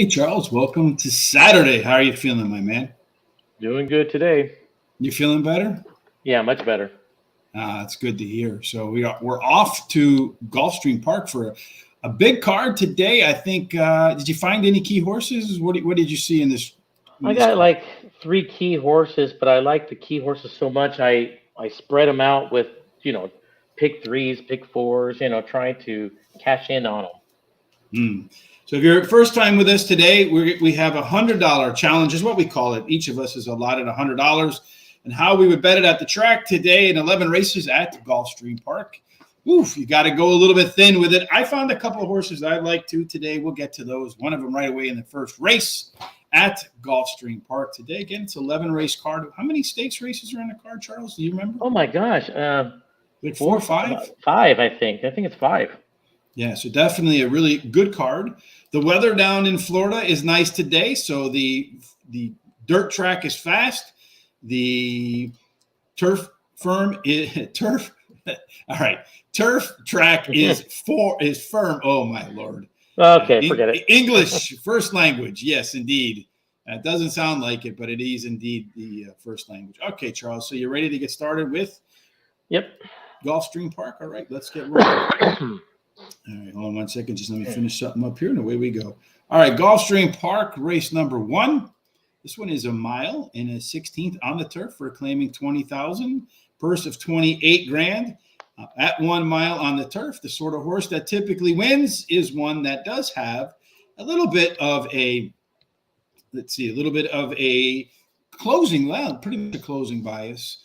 Hey Charles, welcome to Saturday. How are you feeling, my man? Doing good today. You feeling better? Yeah, much better. That's good to hear. So we're off to Gulfstream Park for a big card today. I think. Did you find any key horses? What did you see in I this got card? like three key horses, but I like the key horses so much I spread them out with you know pick threes, pick fours, trying to cash in on them. Hmm. So if you're first time with us today, we have $100 challenge is what we call it. Each of us is allotted $100, and how we would bet it at the track today in 11 races at Gulfstream Park. Oof, you got to go a little bit thin with it. I found a couple of horses I like to today. We'll get to those. One of them right away in the first race at Gulfstream Park today. Again, it's 11 race card. How many stakes races are in the card, Charles? Do you remember? Oh my gosh, Like four four, or five? five, I think. I think it's five. Yeah, so definitely a really good card. The weather down in Florida is nice today, so the dirt track is fast. The turf firm is turf. All right, turf track is firm. Oh my lord, Okay, forget it. English first language. Yes, indeed. It doesn't sound like it, but it is indeed the first language. Okay, Charles. So you're ready to get started with Yep. Gulfstream Park? All right, let's get rolling. All right, hold on 1 second. Just let me finish something up here, and away we go. All right, Gulfstream Park, race number 1. This one is a mile and a 16th on the turf for claiming 20,000, purse of 28 grand. At 1 mile on the turf, the sort of horse that typically wins is one that does have a little bit of a, a little bit of a closing, well, pretty much a closing bias.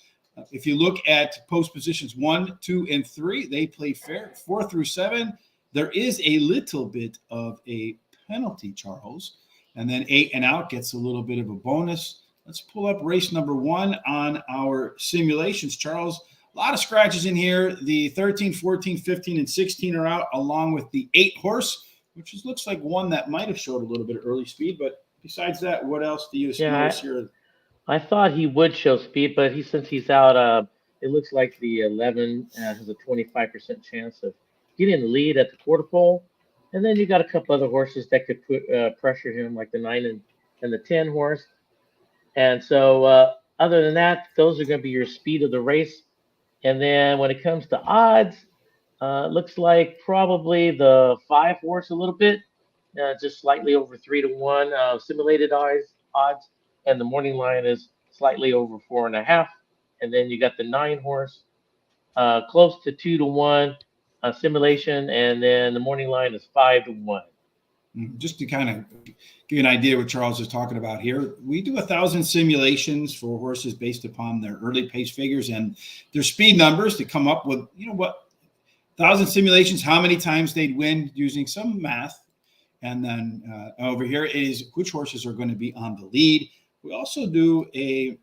If you look at post positions 1, 2, and 3, they play fair. 4 through 7, there is a little bit of a penalty, Charles. And then 8 and out gets a little bit of a bonus. Let's pull up race number 1 on our simulations, Charles. A lot of scratches in here. The 13, 14, 15, and 16 are out, along with the 8 horse, which looks like one that might have showed a little bit of early speed. But besides that, what else do you notice Yeah, here? I thought he would show speed, but since he's out, it looks like the 11 has a 25% chance of getting the lead at the quarter pole. And then you got a couple other horses that could put pressure him, like the 9 and the 10 horse. And so, other than that, those are going to be your speed of the race. And then when it comes to odds, it looks like probably the 5 horse a little bit, just slightly over 3 to 1 simulated odds, and the morning line is slightly over 4.5. And then you got the 9 horse, close to 2 to 1 simulation, and then the morning line is 5 to 1. Just to kind of give you an idea what Charles is talking about here, we do 1,000 simulations for horses based upon their early pace figures and their speed numbers to come up with, 1,000 simulations, how many times they'd win using some math. And then over here is which horses are going to be on the lead. We also do a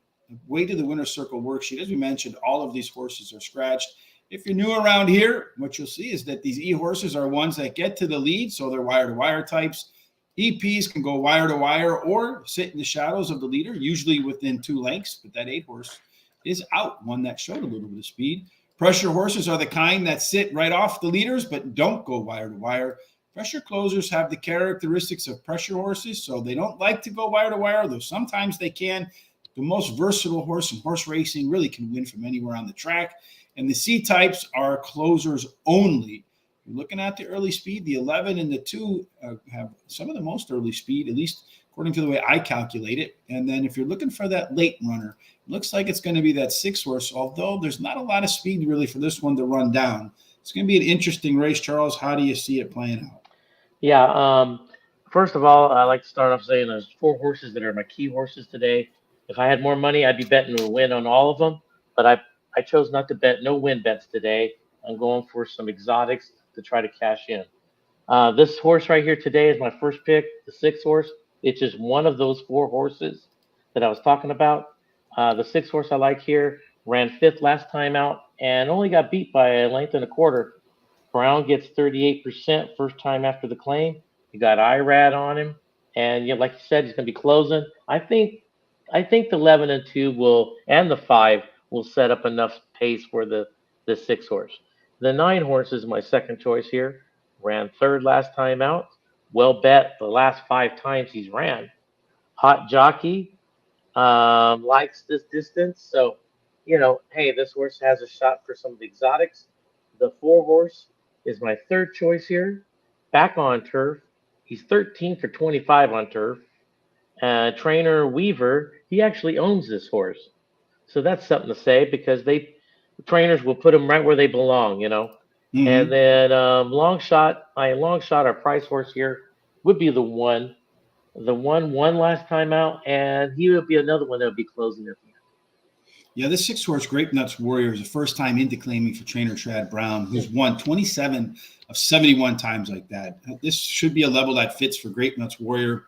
way to the winner's circle worksheet. As we mentioned, all of these horses are scratched. If you're new around here, what you'll see is that these E horses are ones that get to the lead, so they're wire-to-wire types. EPs can go wire-to-wire or sit in the shadows of the leader, usually within 2 lengths, but that 8 horse is out, one that showed a little bit of speed. Pressure horses are the kind that sit right off the leaders but don't go wire-to-wire. Pressure closers have the characteristics of pressure horses, so they don't like to go wire-to-wire, though sometimes they can. The most versatile horse in horse racing really can win from anywhere on the track. And the C types are closers only. You're looking at the early speed. The 11 and the 2 have some of the most early speed, at least according to the way I calculate it. And then if you're looking for that late runner, it looks like it's going to be that 6 horse, although there's not a lot of speed really for this one to run down. It's going to be an interesting race, Charles. How do you see it playing out? Yeah. First of all, I like to start off saying there's 4 horses that are my key horses today. If I had more money, I'd be betting to win on all of them. But I chose not to bet no win bets today. I'm going for some exotics to try to cash in. This horse right here today is my first pick, the 6 horse. It's just one of those 4 horses that I was talking about. The 6 horse I like here ran 5th last time out and only got beat by a length and a quarter. Brown gets 38% first time after the claim. You got IRAD on him, and like you said, he's going to be closing. I think the 11 and 2 will, and the 5 will set up enough pace for the 6 horse. The 9 horse is my second choice here. Ran 3rd last time out. well bet the last 5 times he's ran. Hot jockey, likes this distance. So, hey, this horse has a shot for some of the exotics. The 4 horse is my third choice here. Back on turf. He's 13 for 25 on turf. Trainer Weaver, he actually owns this horse. So that's something to say because trainers will put them right where they belong. And Hmm. then my long shot, our price horse here would be the one. The one won last time out, and he would be another one that would be closing at the end. Yeah, this 6 horse Grape Nuts Warrior is the first time into claiming for trainer Trad Brown, who's won 27 of 71 times like that. This should be a level that fits for Grape Nuts Warrior.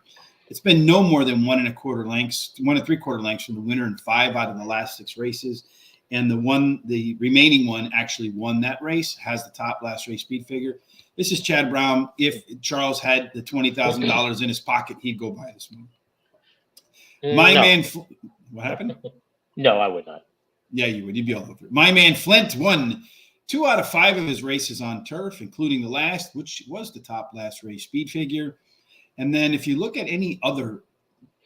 It's been no more than 1 3/4 lengths from the winner in 5 out of the last 6 races. And the remaining one actually won that race, has the top last race speed figure. This is Chad Brown. If Charles had the $20,000 in his pocket, he'd go buy this one. My No, man, what happened? no, I would not. Yeah, you would. You'd be all over it. My man Flint won 2 out of 5 of his races on turf, including the last, which was the top last race speed figure. And then if you look at any other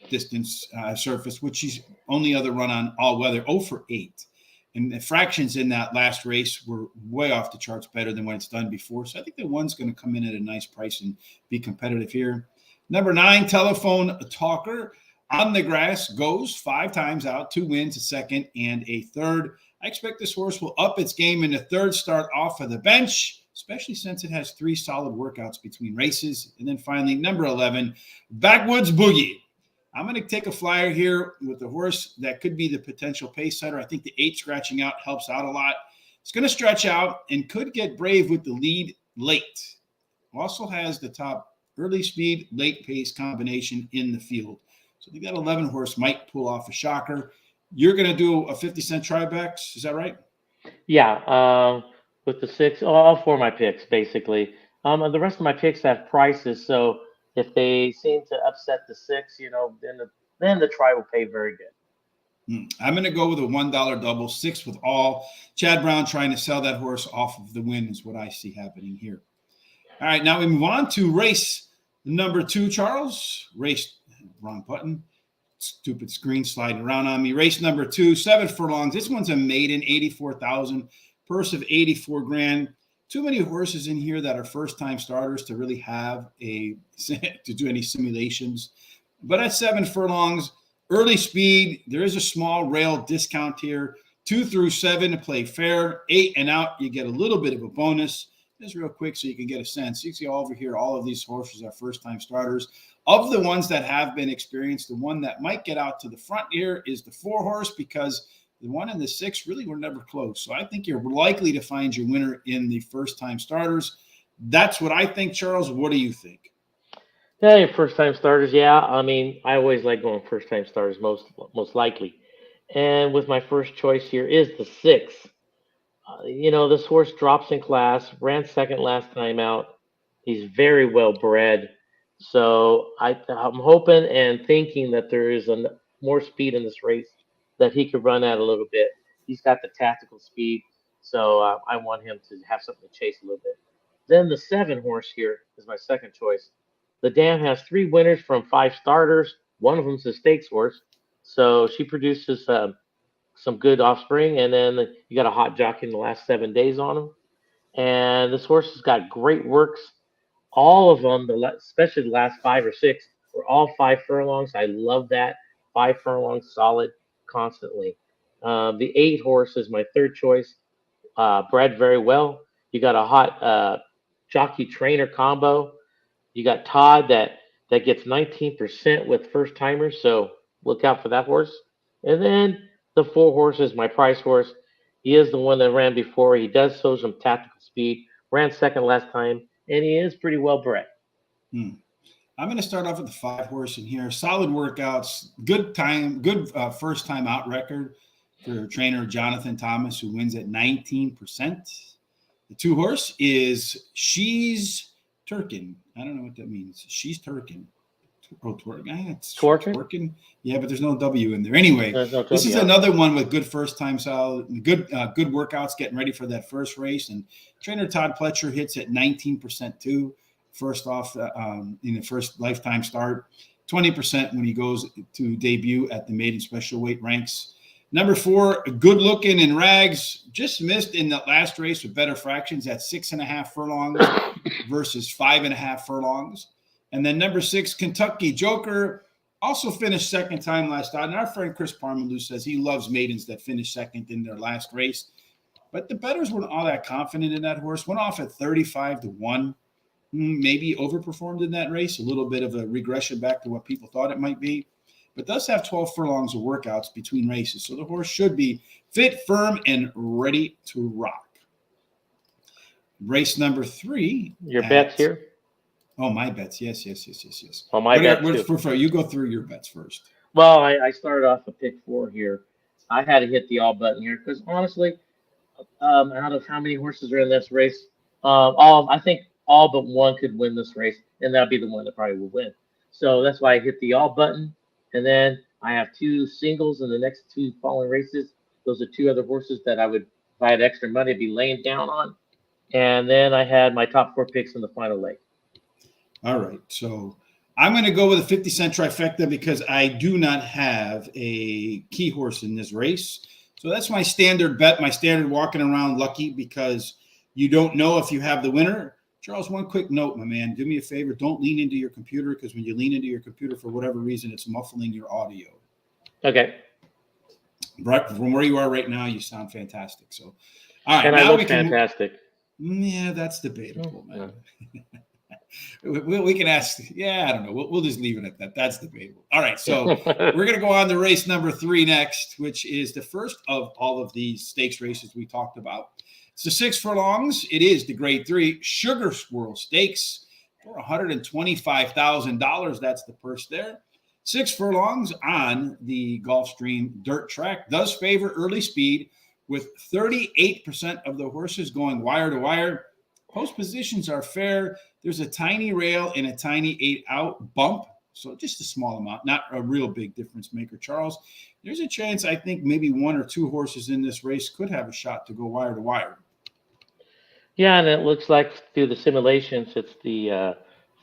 distance surface, which he's only other run on all weather, 0 for 8. And the fractions in that last race were way off the charts better than what it's done before. So I think the one's going to come in at a nice price and be competitive here. Number 9, Telephone Talker. On the grass, goes 5 times out, 2 wins, a second, and a third. I expect this horse will up its game in the third start off of the bench, especially since it has 3 solid workouts between races. And then finally, number 11, Backwoods Boogie. I'm going to take a flyer here with the horse that could be the potential pace setter. I think the 8 scratching out helps out a lot. It's going to stretch out and could get brave with the lead late. Also has the top early speed, late pace combination in the field. So I think that 11 horse might pull off a shocker. You're going to do a 50-cent try-backs. Is that right? Yeah, with the 6, all 4 of my picks basically. And the rest of my picks have prices, so if they seem to upset the 6, then the try will pay very good. I'm going to go with a $1 double, 6 with all. Chad Brown trying to sell that horse off of the win is what I see happening here. All right, now we move on to race number 2, Charles. Wrong button. Stupid screen sliding around on me. Race number 2, 7 furlongs. This one's a maiden, 84,000. Purse of 84 grand. Too many horses in here that are first-time starters to really have to do any simulations. But at 7 furlongs, early speed, there is a small rail discount here. 2 through 7 to play fair. 8 and out, you get a little bit of a bonus. Just real quick so you can get a sense. You can see over here, all of these horses are first-time starters. Of the ones that have been experienced, the one that might get out to the front here is the 4 horse because the 1 and the 6 really were never close. So I think you're likely to find your winner in the first-time starters. That's what I think, Charles. What do you think? Yeah, your first time starters. Yeah, I mean, I always like going first time starters most likely. And with my first choice here is the 6. This horse drops in class, ran second last time out. He's very well bred. So I'm hoping and thinking that there is more speed in this race that he could run at a little bit. He's got the tactical speed, so I want him to have something to chase a little bit. Then the 7 horse here is my second choice. The dam has 3 winners from 5 starters. One of them's a stakes horse, so she produces some good offspring, and then you got a hot jockey in the last 7 days on him. And this horse has got great works. All of them, especially the last 5 or 6, were all 5 furlongs. I love that 5 furlongs solid constantly. The 8 horse is my third choice. Bred very well. You got a hot jockey trainer combo. You got Todd that gets 19% with first timers, so look out for that horse. And then the 4 horse is my price horse. He is the one that ran before. He does show some tactical speed. Ran second last time, and he is pretty well bred. I'm going to start off with the 5 horse in here. Solid workouts, good first time out record for trainer Jonathan Thomas, who wins at 19%. The 2 horse is She's Turkin. I don't know what that means. She's Turkin. Oh, it's twerking. Yeah, but there's no W in there. Anyway, this is another one with good first time solid, good workouts, getting ready for that first race. And trainer Todd Pletcher hits at 19% too. first off in the first lifetime start, 20% when he goes to debut at the maiden special weight ranks. Number 4, good looking in rags, just missed in the last race with better fractions at 6.5 furlongs versus 5.5 furlongs. And then number 6, Kentucky Joker, also finished second time last out. And our friend Chris Parmalou says he loves maidens that finish second in their last race. But the bettors weren't all that confident in that horse. Went off at 35-1. Maybe overperformed in that race. A little bit of a regression back to what people thought it might be. But does have 12 furlongs of workouts between races. So the horse should be fit, firm, and ready to rock. Race number 3. Your bets here? Oh, my bets. Yes. Well, my bets too. You go through your bets first. Well, I started off a pick 4 here. I had to hit the all button here because honestly, out of how many horses are in this race, I think all but one could win this race, and that'd be the one that probably will win. So that's why I hit the all button. And then I have 2 singles in the next 2 following races. Those are 2 other horses that I would, if I had extra money, be laying down on. And then I had my top 4 picks in the final leg. All right. So I'm going to go with a 50-cent trifecta because I do not have a key horse in this race. So that's my standard bet, my standard walking around lucky because you don't know if you have the winner. Charles, one quick note, my man. Do me a favor. Don't lean into your computer because when you lean into your computer, for whatever reason, it's muffling your audio. Okay. Right from where you are right now, you sound fantastic. So, all right. And now I look fantastic. Yeah, that's debatable, man. we can ask. Yeah, I don't know. We'll just leave it at that. That's debatable. All right. So we're going to go on to race number 3 next, which is the first of all of these stakes races we talked about. It's the 6 furlongs. It is the grade 3 Sugar Swirl Stakes for $125,000. That's the purse there. 6 furlongs on the Gulfstream dirt track. Does favor early speed with 38% of the horses going wire to wire. Post positions are fair. There's a tiny rail and a tiny 8-out bump. So just a small amount, not a real big difference maker. Charles, there's a chance I think maybe 1 or 2 horses in this race could have a shot to go wire to wire. Yeah, and it looks like through the simulations, it's the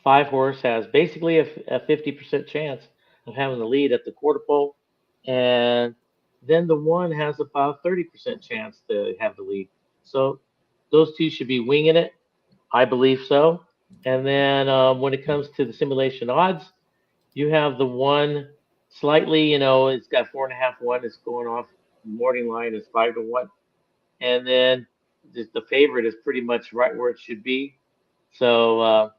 5 horse has basically a 50% chance of having the lead at the quarter pole. And then the 1 has about 30% chance to have the lead. So those 2 should be winging it. I believe so. And then when it comes to the simulation odds, you have the 1 slightly, it's got 4.5-1. It's going off morning line is 5-1. And then the favorite is pretty much right where it should be. So,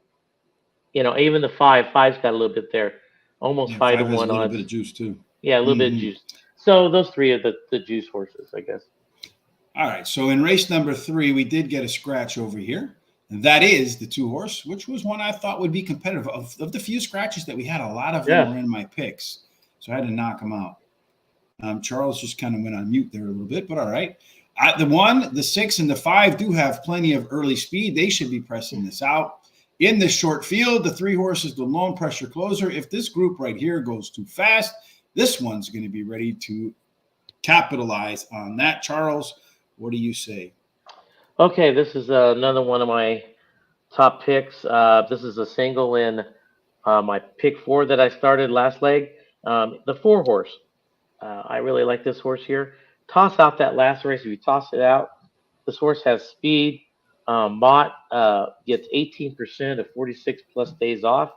even the 5's got a little bit there, almost 5-1 odds. A little bit of juice too. Yeah, a little bit of juice. So those 3 are the juice horses, I guess. All right. So in race number 3, we did get a scratch over here. And that is the 2 horse, which was one I thought would be competitive. Of the few scratches that we had, a lot of them were in my picks. So I had to knock them out. Charles just kind of went on mute there a little bit, but all right. The 1, the 6, and the 5 do have plenty of early speed. They should be pressing this out. In this short field, the 3 horses, the lone pressure closer. If this group right here goes too fast, this one's going to be ready to capitalize on that. Charles, what do you say? Okay, this is another one of my top picks. This is a single in my pick 4 that I started last leg. The 4 horse. I really like this horse here. Toss out that last race. If you toss it out, this horse has speed. Mott gets 18% of 46 plus days off.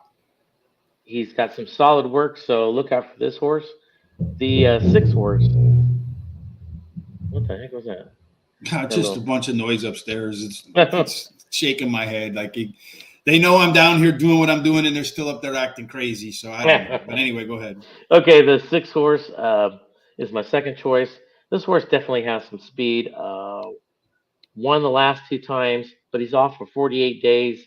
He's got some solid work, so look out for this horse. The 6 horse. What the heck was that? Just a bunch of noise upstairs. It's shaking my head. Like they know I'm down here doing what I'm doing, and they're still up there acting crazy. So I don't know. But anyway, go ahead. Okay, the 6 horse is my second choice. This horse definitely has some speed. Won the last 2 times, but he's off for 48 days.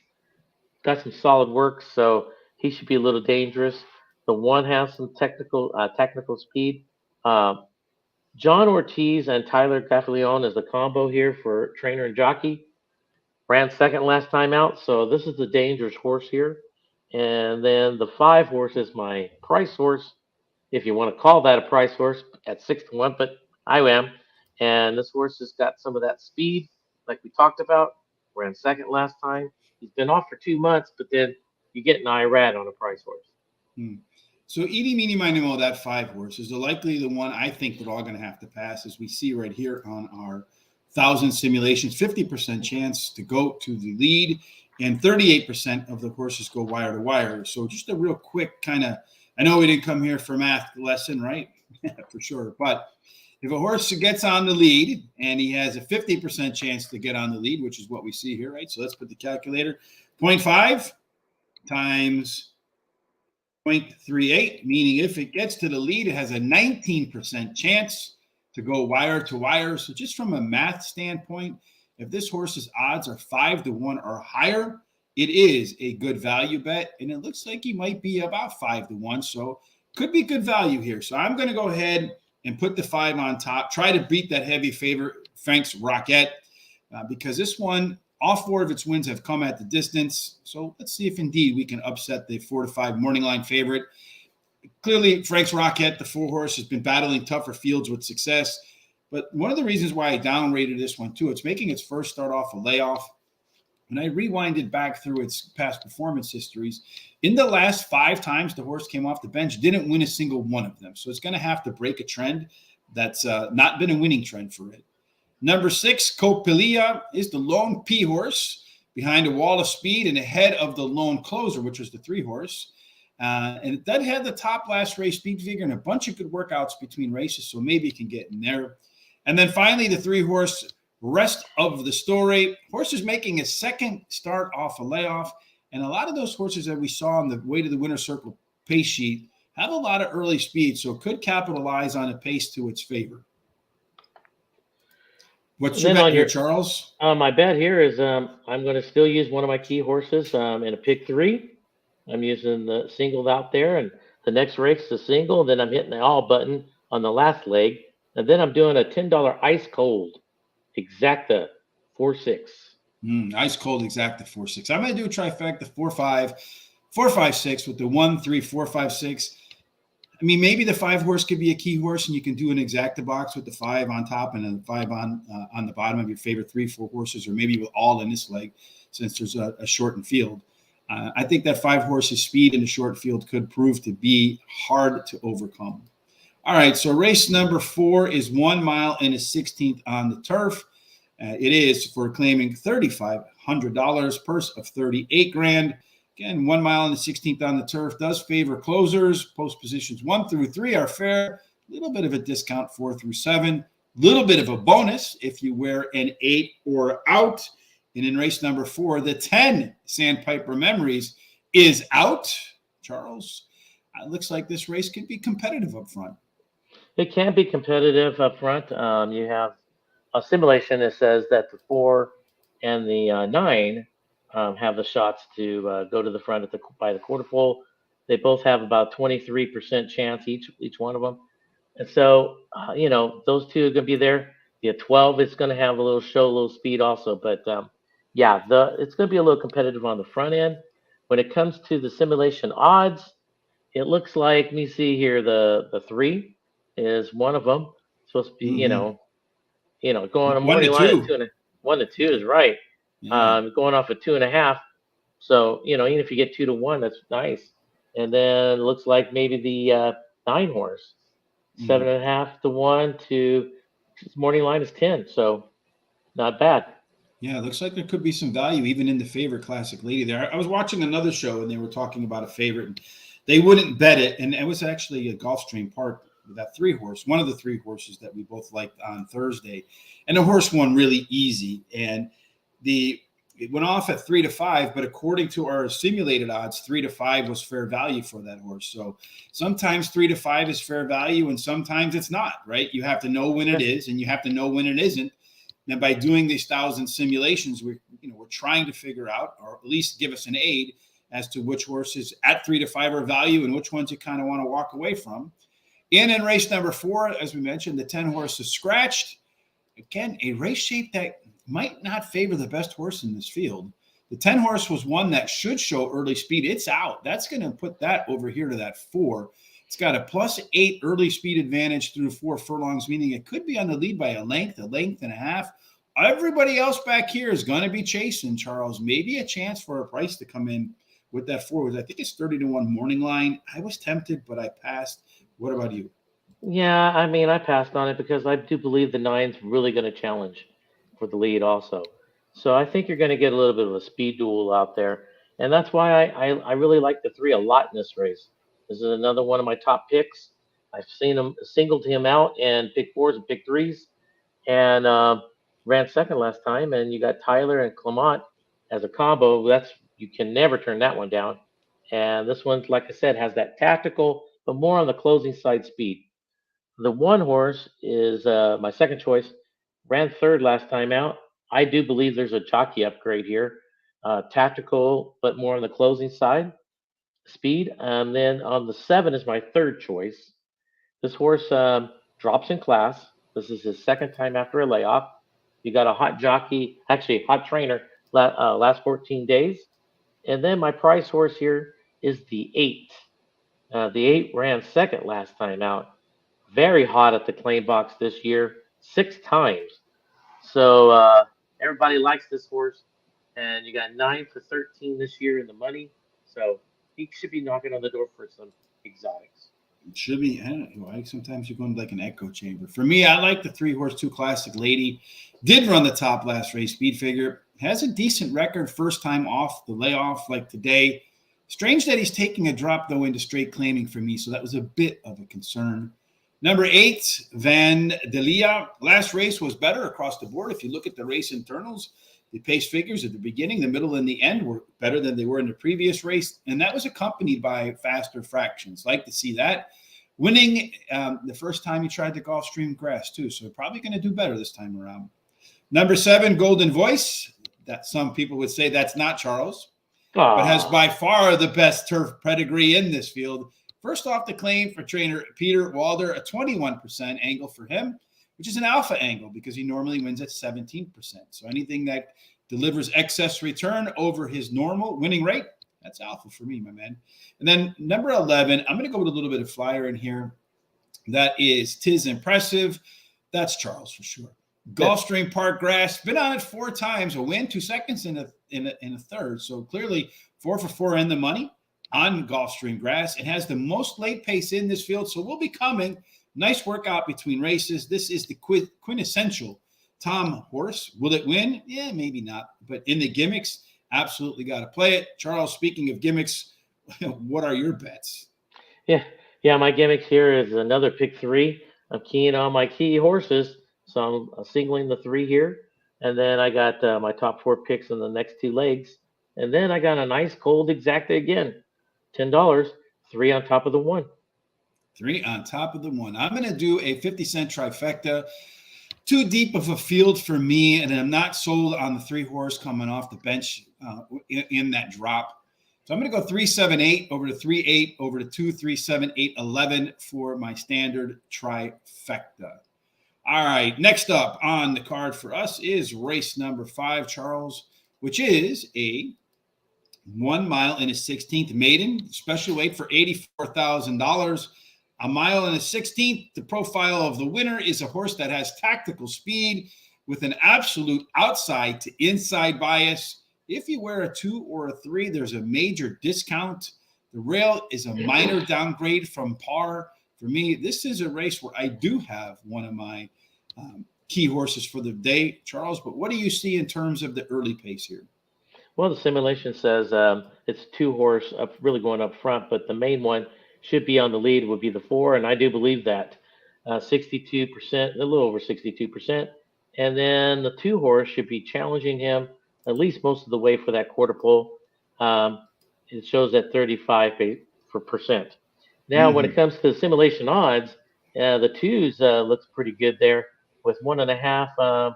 Got some solid work, so he should be a little dangerous. The 1 has some technical speed. John Ortiz and Tyler Gaffalione is the combo here for trainer and jockey. Ran second last time out, so this is the dangerous horse here. And then the 5 horse is my price horse, if you want to call that a price horse, at 6-1, but I am. And this horse has got some of that speed, like we talked about. ran second last time. He's been off for 2 months, but then you get an IRAD on a price horse. So Eeny, Meeny, Miny, Mo, that 5 horse is likely the one I think we're all going to have to pass, as we see right here on our 1,000 simulations. 50% chance to go to the lead, and 38% of the horses go wire to wire. So just a real quick kind of, I know we didn't come here for math lesson, right? For sure. But if a horse gets on the lead and he has a 50% chance to get on the lead, which is what we see here, right? So let's put the calculator. 0.5 times 0.38, meaning if it gets to the lead, it has a 19% chance to go wire to wire. So just from a math standpoint, if this horse's odds are 5-1 or higher, it is a good value bet. And it looks like he might be about 5-1. So could be good value here. So I'm going to go ahead and put the 5 on top, try to beat that heavy favorite, Frank's Rocket, because this one, all 4 of its wins have come at the distance. So let's see if indeed we can upset the 4-5 morning line favorite. Clearly, Frank's Rocket, the 4 horse, has been battling tougher fields with success. But one of the reasons why I downrated this one, too, it's making its first start off a layoff. When I rewinded back through its past performance histories, in the last 5 times the horse came off the bench, didn't win a single one of them. So it's going to have to break a trend that's not been a winning trend for it. Number 6, Copilia, is the lone P horse behind a wall of speed and ahead of the lone closer, which was the 3 horse. And that had the top last race speed figure and a bunch of good workouts between races, so maybe it can get in there. And then finally, the 3 horse, rest of the story. Horse is making a second start off a layoff, and a lot of those horses that we saw on the way to the winner's circle pace sheet have a lot of early speed, so could capitalize on a pace to its favor. What's your bet here, Charles? My bet here is I'm going to still use one of my key horses in a pick 3. I'm using the singled out there, and the next race the single, and then I'm hitting the all button on the last leg, and then I'm doing a $10 ice cold exacta 4-6. Ice cold exacta 4-6. I'm going to do a trifecta 4-5, 4-5-6 with the 1, 3, 4, 5, 6. I mean, maybe the 5 horse could be a key horse, and you can do an exacta box with the 5 on top and then 5 on the bottom of your favorite 3, 4 horses, or maybe with all in this leg, since there's a shortened field. I think that 5 horses speed in a short field could prove to be hard to overcome. All right, so race number 4 is 1 mile and a 16th on the turf. It is for claiming $3,500, purse of $38,000. Again, 1 mile and the 16th on the turf does favor closers. Post positions 1 through 3 are fair. A little bit of a discount 4 through 7. Little bit of a bonus if you wear an 8 or out. And in race number 4, the 10 Sandpiper Memories is out. Charles, it looks like this race could be competitive up front. It can be competitive up front. You have a simulation that says that the 4 and the 9 have the shots to go to the front by the quarter pole. They both have about 23% chance each one of them. And so, those 2 are going to be there. The 12 is going to have a little speed also. But, it's going to be a little competitive on the front end. When it comes to the simulation odds, it looks like, let me see here, the 3 is one of them. Supposed to be, going on morning line at 2 1 to 2 is right. Yeah. Going off at 2.5. So, even if you get 2-1, that's nice. And then it looks like maybe the 9 horse, 7.5 to 1 to morning line is 10. So not bad. Yeah, it looks like there could be some value even in the favorite Classic Lady there. I was watching another show and they were talking about a favorite. And they wouldn't bet it. And it was actually a Gulfstream Park, that 3 horse, one of the 3 horses that we both liked on Thursday. And the horse won really easy. And it went off at 3-5, but according to our simulated odds, 3-5 was fair value for that horse. So sometimes 3-5 is fair value and sometimes it's not, right? You have to know when it is and you have to know when it isn't. And by doing these 1,000 simulations, we're trying to figure out, or at least give us an aid as to which horses at 3-5 are value and which ones you kind of want to walk away from. And in race number 4, as we mentioned, the 10 horse is scratched. Again, a race shape that might not favor the best horse in this field. The 10 horse was one that should show early speed. It's out. That's going to put that over here to that 4. It's got a +8 early speed advantage through 4 furlongs, meaning it could be on the lead by a length and a half. Everybody else back here is going to be chasing, Charles. Maybe a chance for a price to come in with that forward. I think it's 30-1 morning line. I was tempted, but I passed. What about you? Yeah, I mean, I passed on it because I do believe the nine's really going to challenge for the lead also. So I think you're going to get a little bit of a speed duel out there. And that's why I really like the three a lot in this race. This is another one of my top picks. I've seen him singled him out and pick fours and pick threes and ran second last time. And you got Tyler and Clement as a combo. That's you can never turn that one down. And this one, like I said, has that tactical, but more on the closing side speed. The one horse is my second choice. Ran third last time out. I do believe there's a jockey upgrade here. Tactical, but more on the closing side, speed. And then on the seven is my third choice. This horse drops in class. This is his second time after a layoff. You got a hot jockey, actually hot trainer, last 14 days. And then my price horse here is the eight. The eight ran second last time out. Very hot at the claim box this year, six times. So everybody likes this horse, and you got 9 for 13 this year in the money. So he should be knocking on the door for some exotics. It should be. I don't know. Sometimes you're going to like an echo chamber. For me, I like the 3-horse 2 Classic Lady. Did run the top last race. Speed figure has a decent record. First time off the layoff like today. Strange that he's taking a drop though into straight claiming for me. So that was a bit of a concern. Number 8, Van Delia. Last race was better across the board. If you look at the race internals, the pace figures at the beginning, the middle, and the end were better than they were in the previous race. And that was accompanied by faster fractions. Like to see that. Winning the first time he tried the Gulfstream grass, too. So probably going to do better this time around. Number 7, Golden Voice. That some people would say that's not Charles, but has by far the best turf pedigree in this field. First off the claim for trainer Peter Walder, a 21% angle for him, which is an alpha angle because he normally wins at 17%. So anything that delivers excess return over his normal winning rate, that's alpha for me, my man. And then number 11, I'm going to go with a little bit of flyer in here. That is Tis Impressive. That's Charles for sure. Gulfstream Park Grass, been on it 4 times, a win, 2 seconds in a third. So clearly 4 for 4 in the money on Gulfstream Grass. It has the most late pace in this field, so we'll be coming. Nice workout between races. This is the quintessential Tom horse. Will it win? Yeah, maybe not. But in the gimmicks, absolutely got to play it. Charles, speaking of gimmicks, what are your bets? Yeah. My gimmicks here is another pick 3. I'm keying on my key horses, so I'm singling the 3 here. And then I got my top 4 picks in the next 2 legs. And then I got a nice cold exacta again. $10, 3 on top of the 1. 3 on top of the 1. I'm going to do a 50-cent trifecta. Too deep of a field for me, and I'm not sold on the 3-horse coming off the bench in that drop. So I'm going to go 3, 7, 8 over to 3, 8 over to 2, 3, 7, 8, 11 for my standard trifecta. All right, next up on the card for us is race number 5, Charles, which is a 1 mile and a 16th maiden, special weight for $84,000. A mile and a 16th. The profile of the winner is a horse that has tactical speed with an absolute outside to inside bias. If you wear a 2 or a 3, there's a major discount. The rail is a minor downgrade from par. For me, this is a race where I do have one of my key horses for the day, Charles. But what do you see in terms of the early pace here? Well, the simulation says it's 2 horse up, really going up front, but the main one should be on the lead would be the 4, and I do believe that 62%, a little over 62%, and then the 2 horse should be challenging him at least most of the way for that quarter pole. It shows at 35%. Now, when it comes to the simulation odds, the 2s looks pretty good there with 1.5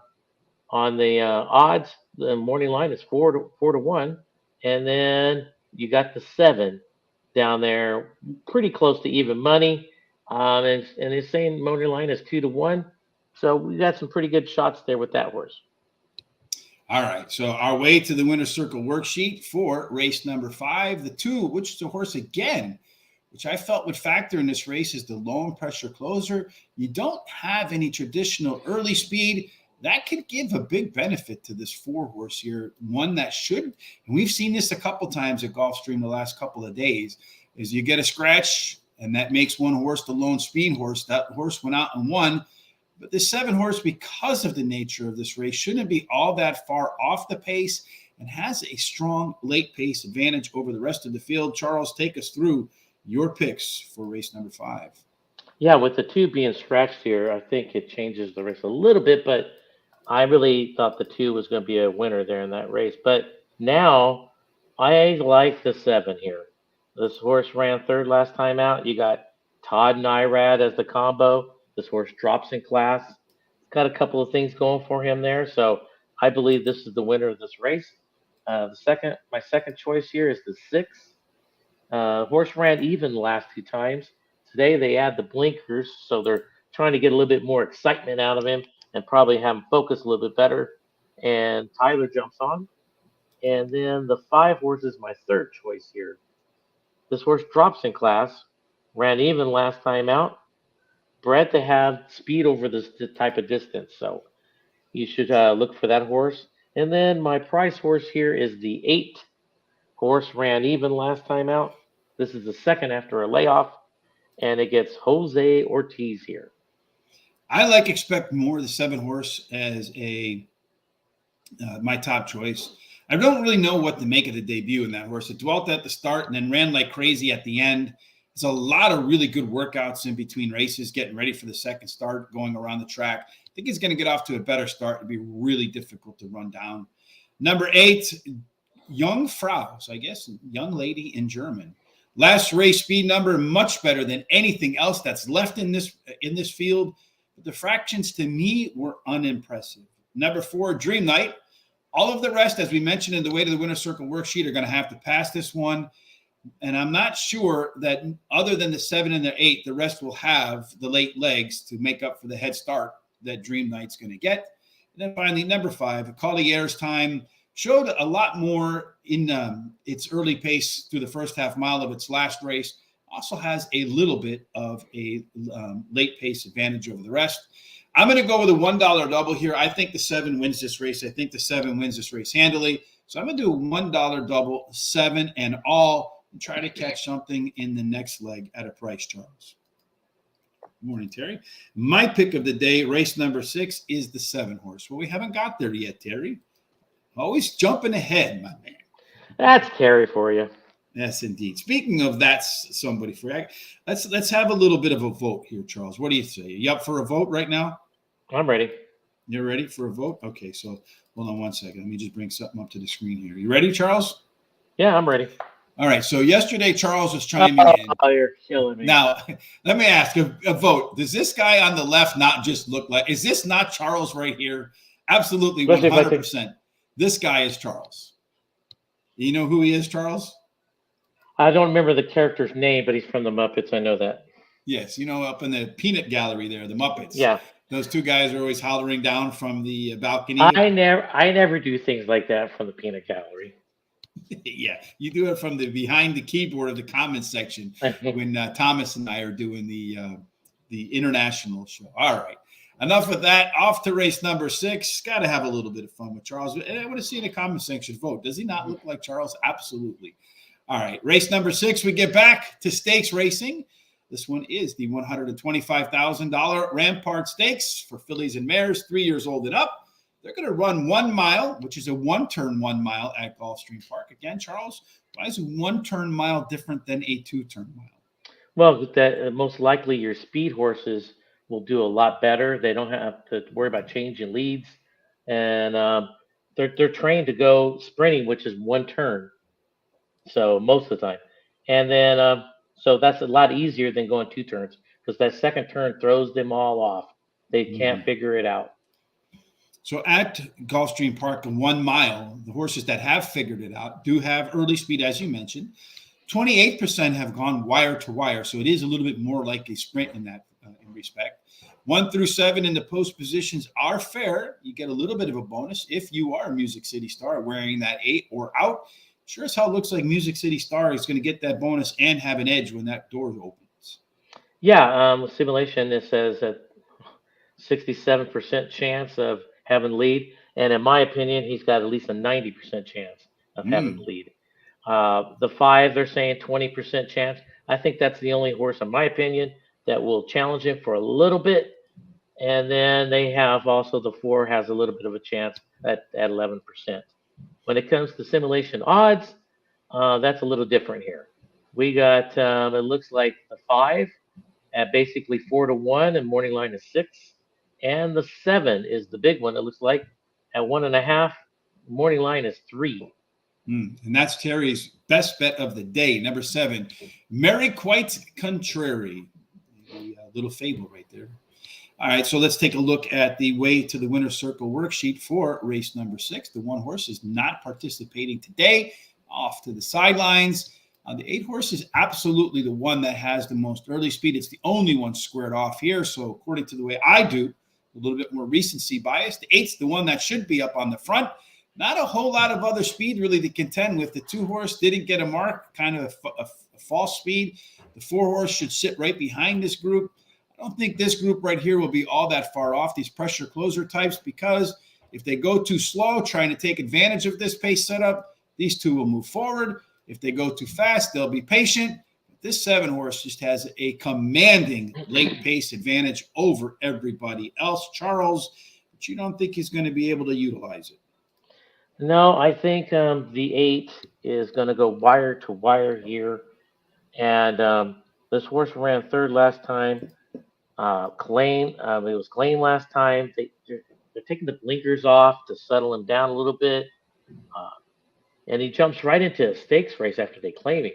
on the odds. The morning line is 4 to 1, and then you got the 7 down there, pretty close to even money. And it's saying morning line is 2 to 1. So we got some pretty good shots there with that horse. All right. So our way to the winner's circle worksheet for race number 5, the 2, which is a horse again, which I felt would factor in this race, is the lone pressure closer. You don't have any traditional early speed. that could give a big benefit to this 4-horse here. One that should, and we've seen this a couple times at Gulfstream the last couple of days, is you get a scratch and that makes 1 horse the lone speed horse. That horse went out and won. But this 7-horse, because of the nature of this race, shouldn't be all that far off the pace and has a strong late pace advantage over the rest of the field. Charles, take us through your picks for race number 5. Yeah, with the 2 being scratched here, I think it changes the race a little bit, but I really thought the 2 was going to be a winner there in that race. But now I like the 7 here. This horse ran 3rd last time out. You got Todd and Irad as the combo. This horse drops in class. Got a couple of things going for him there. So I believe this is the winner of this race. My second choice here is the 6. Horse ran even the last 2 times. Today they add the blinkers, so they're trying to get a little bit more excitement out of him and probably have him focus a little bit better. And Tyler jumps on. And then the 5 horse is my 3rd choice here. This horse drops in class, ran even last time out, bred to have speed over this type of distance. So you should look for that horse. And then my price horse here is the 8 horse, ran even last time out. This is the 2nd after a layoff, and it gets Jose Ortiz here. I expect more the 7-horse as a my top choice. I don't really know what to make of the debut in that horse. It dwelt at the start and then ran like crazy at the end. There's a lot of really good workouts in between races, getting ready for the second start, going around the track. I think he's going to get off to a better start. It'd be really difficult to run down. Number 8, Young Frau, so I guess young lady in German. Last race speed number, much better than anything else that's left in this field. But the fractions to me were unimpressive. Number 4, Dream Night. All of the rest, as we mentioned in the Way to the Winner's Circle worksheet, are going to have to pass this one. And I'm not sure that other than the 7 and the 8, the rest will have the late legs to make up for the head start that Dream Night's going to get. And then finally, number 5, Collier's Time showed a lot more in its early pace through the first half mile of its last race. Also has a little bit of a late pace advantage over the rest. I'm going to go with a $1 double here. I think the 7 wins this race. I think the 7 wins this race handily. So I'm going to do a $1 double, 7 and all, and try to catch something in the next leg at a price, Charles. Good morning, Terry. My pick of the day, race number 6, is the 7-horse. Well, we haven't got there yet, Terry. Always jumping ahead, my man. That's Terry for you. Yes, indeed. Speaking of that's somebody for you, let's have a little bit of a vote here, Charles. What do you say? Are you up for a vote right now? I'm ready. You're ready for a vote? Okay, so hold on one second. Let me just bring something up to the screen here. You ready, Charles? Yeah, I'm ready. All right, so yesterday Charles was chiming in. Oh, you're killing me. Now, let me ask a vote. Does this guy on the left not just look like, is this not Charles right here? Absolutely, 100%. This guy is Charles. You know who he is, Charles? I don't remember the character's name, but he's from the Muppets. I know that. Yes, up in the peanut gallery there, the Muppets. Yeah. Those 2 guys are always hollering down from the balcony. I never do things like that from the peanut gallery. Yeah, you do it from the behind the keyboard of the comments section when Thomas and I are doing the international show. All right, enough of that. Off to race number 6. Got to have a little bit of fun with Charles. And I want to see in the comment section vote. Does he not look like Charles? Absolutely. All right, race number 6. We get back to stakes racing. This one is the $125,000 Rampart Stakes for fillies and mares 3 years old and up. They're going to run 1 mile, which is a 1-turn 1 mile at Gulfstream Park. Again, Charles, why is a 1-turn mile different than a 2-turn mile? Well, that most likely your speed horses will do a lot better. They don't have to worry about changing leads, and they're trained to go sprinting, which is 1 turn. So most of the time, and then so that's a lot easier than going 2 turns because that second turn throws them all off. They can't figure it out. So at Gulfstream Park, 1 mile, the horses that have figured it out do have early speed, as you mentioned. 28% have gone wire to wire, so it is a little bit more like a sprint in that in respect. 1 through 7 in the post positions are fair. You get a little bit of a bonus if you are a Music City Star wearing that 8 or out. Sure as hell looks like Music City Star is going to get that bonus and have an edge when that door opens. Yeah, simulation, it says that 67% chance of having the lead. And in my opinion, he's got at least a 90% chance of having the lead. The 5, they're saying 20% chance. I think that's the only horse, in my opinion, that will challenge him for a little bit. And then they have also the 4 has a little bit of a chance at 11%. When it comes to simulation odds, that's a little different here. We got, it looks like the 5 at basically 4-1, and morning line is 6. And the 7 is the big one, it looks like, at 1.5. Morning line is 3. And that's Terry's best bet of the day. Number 7, Mary Quite Contrary. A little fable right there. All right, so let's take a look at the way to the winner's circle worksheet for race number 6. The 1 horse is not participating today, off to the sidelines. The 8 horse is absolutely the one that has the most early speed. It's the only one squared off here. So according to the way I do, a little bit more recency bias, the 8's the one that should be up on the front. Not a whole lot of other speed really to contend with. The 2 horse didn't get a mark, kind of a false speed. The 4 horse should sit right behind this group. I don't think this group right here will be all that far off, these pressure closer types, because if they go too slow, trying to take advantage of this pace setup, these 2 will move forward. If they go too fast, they'll be patient. This 7 horse just has a commanding late pace advantage over everybody else, Charles, but you don't think he's going to be able to utilize it? No, I think the 8 is going to go wire to wire here. And this horse ran 3rd last time. It was Claim last time. They're taking the blinkers off to settle him down a little bit. And he jumps right into a stakes race after they claim him.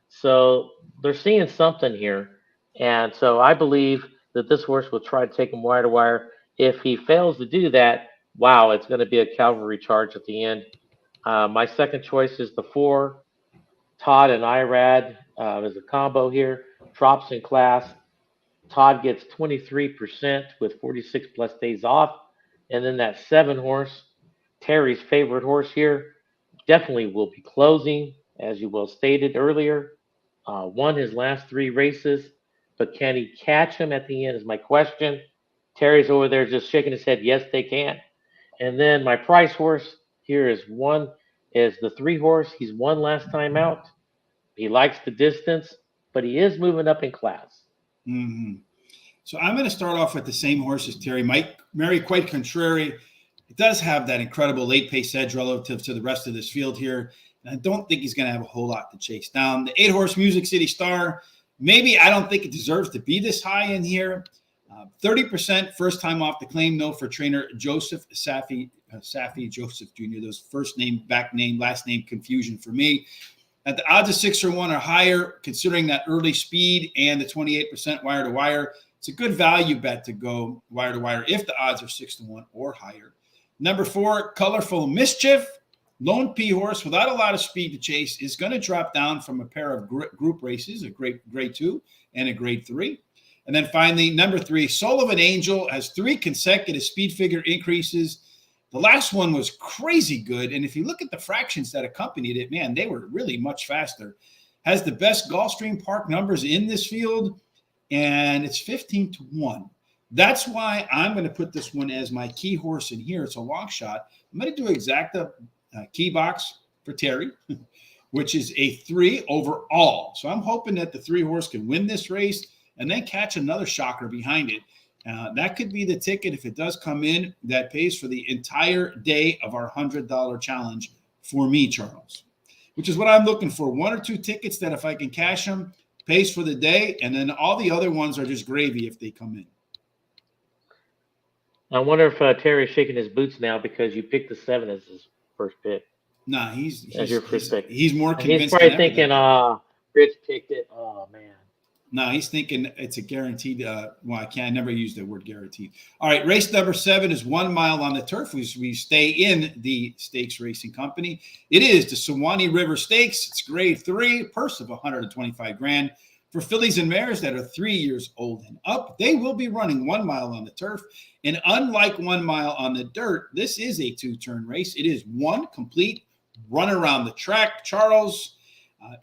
So they're seeing something here. And so I believe that this horse will try to take him wire to wire. If he fails to do that, wow, it's going to be a cavalry charge at the end. My second choice is the 4. Todd and Irad is a combo here. Drops in class. Todd gets 23% with 46 plus days off. And then that 7 horse, Terry's favorite horse here, definitely will be closing, as you well stated earlier. Won his last 3 races, but can he catch him at the end is my question. Terry's over there just shaking his head. Yes, they can. And then my price horse here is the 3 horse. He's won last time out. He likes the distance, but he is moving up in class. Mm-hmm. So I'm going to start off with the same horse as Terry. Mary Quite Contrary. It does have that incredible late pace edge relative to the rest of this field here. And I don't think he's going to have a whole lot to chase down. The 8 horse Music City Star, maybe I don't think it deserves to be this high in here. 30% first time off the claim, though, for trainer Joseph Safi Joseph Jr. Those first name, back name, last name confusion for me. At the odds of 6 or 1 or higher, considering that early speed and the 28% wire to wire, it's a good value bet to go wire to wire if the odds are 6 to 1 or higher. Number 4, Colorful Mischief. Lone P horse without a lot of speed to chase is going to drop down from a pair of group races, a grade 2 and a grade 3. And then finally, number 3, Soul of an Angel has 3 consecutive speed figure increases. The last one was crazy good. And if you look at the fractions that accompanied it, man, they were really much faster. Has the best Gulfstream Park numbers in this field, and it's 15 to 1. That's why I'm going to put this one as my key horse in here. It's a long shot. I'm going to do exacta key box for Terry, which is a 3 overall. So I'm hoping that the 3 horse can win this race and then catch another shocker behind it. That could be the ticket, if it does come in, that pays for the entire day of our $100 challenge for me, Charles, which is what I'm looking for. 1 or 2 tickets that if I can cash them, pays for the day, and then all the other ones are just gravy if they come in. I wonder if Terry's shaking his boots now because you picked the 7 as his first pick. Nah, he's more convinced. He's probably thinking, Rich picked it. Oh, man. No, he's thinking it's a guaranteed. I never use the word guaranteed. All right, race number 7 is 1 mile on the turf. We stay in the Stakes Racing Company. It is the Suwannee River Stakes. It's grade 3, purse of $125,000 for fillies and mares that are 3 years old and up. They will be running 1 mile on the turf. And unlike 1 mile on the dirt, this is a 2-turn race. It is 1 complete run around the track. Charles,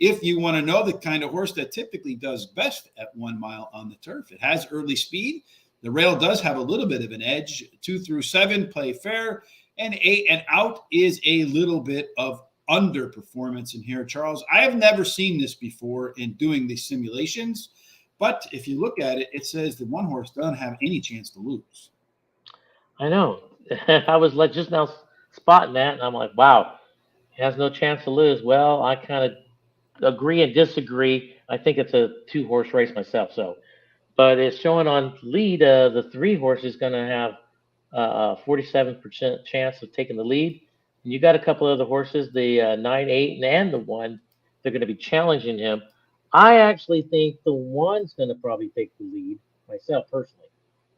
if you want to know the kind of horse that typically does best at 1 mile on the turf, it has early speed. The rail does have a little bit of an edge. 2 through 7 play fair, and 8 and out is a little bit of underperformance in here, Charles. I have never seen this before in doing these simulations, but if you look at it, it says the one horse doesn't have any chance to lose. I know. I was like just now spotting that, and I'm like, wow, he has no chance to lose. Well, I kind of agree and disagree. I think it's a two-horse race myself. So, but it's showing on lead. The three horse is going to have a 47% chance of taking the lead. And you got a couple other horses, the 9, 8, and the one. They're going to be challenging him. I actually think the one's going to probably take the lead myself personally.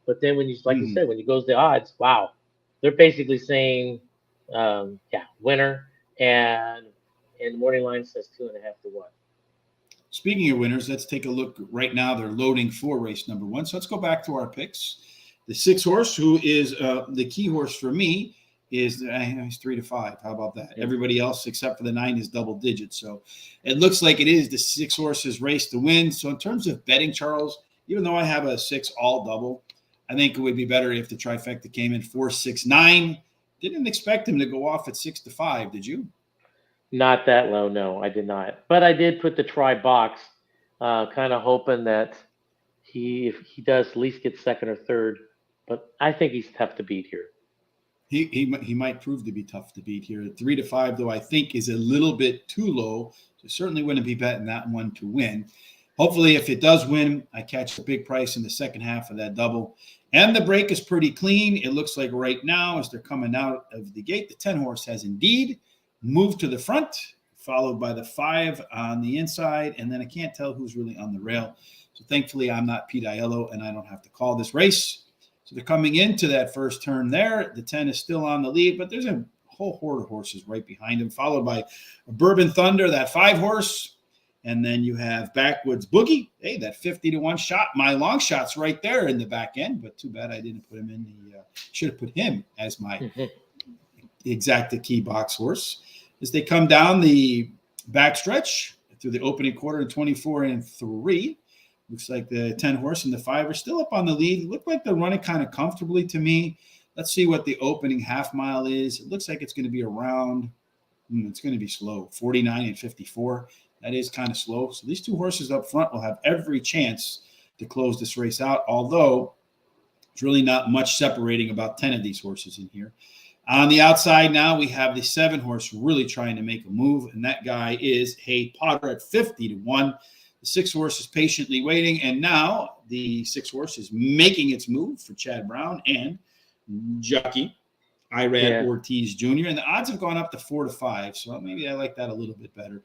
But then when you, like you Mhm. said, when you goes the odds, wow, they're basically saying, yeah, winner, and the morning line says 2.5 to 1. Speaking of winners, let's take a look right now. They're loading for race number 1. So let's go back to our picks. The 6 horse, who is the key horse for me, is he's 3 to 5. How about that? Yeah. Everybody else except for the 9 is double digits. So it looks like it is the 6 horse's race to win. So in terms of betting, Charles, even though I have a 6 all double, I think it would be better if the trifecta came in 4, 6, 9. Didn't expect him to go off at 6 to 5. Did you? Not that low, no, I did not. But I did put the try box, kind of hoping that if he does, at least get second or third. But I think he's tough to beat here. He might prove to be tough to beat here. 3 to 5, though, I think is a little bit too low. So certainly wouldn't be betting that one to win. Hopefully, if it does win, I catch a big price in the second half of that double. And the break is pretty clean. It looks like right now, as they're coming out of the gate, the 10 horse has indeed moved to the front, followed by the 5 on the inside. And then I can't tell who's really on the rail. So thankfully, I'm not Pete Aiello, and I don't have to call this race. So they're coming into that first turn there. The 10 is still on the lead, but there's a whole horde of horses right behind him, followed by a Bourbon Thunder, that 5 horse. And then you have Backwoods Boogie. Hey, that 50 to 1 shot. My long shot's right there in the back end, but too bad I didn't put him in the should have put him as my exacta key box horse. As they come down the backstretch through the opening quarter in 24 and 3. Looks like the 10 horse and the 5 are still up on the lead. Look like they're running kind of comfortably to me. Let's see what the opening half mile is. It looks like it's going to be around, it's going to be slow, 49 and 54. That is kind of slow. So these 2 horses up front will have every chance to close this race out, although it's really not much separating about 10 of these horses in here. On the outside now, we have the 7 horse really trying to make a move, and that guy is Hey Potter at 50 to 1. The 6 horse is patiently waiting, and now the 6 horse is making its move for Chad Brown and jockey Irad Ortiz Jr. And the odds have gone up to 4 to 5, so maybe I like that a little bit better.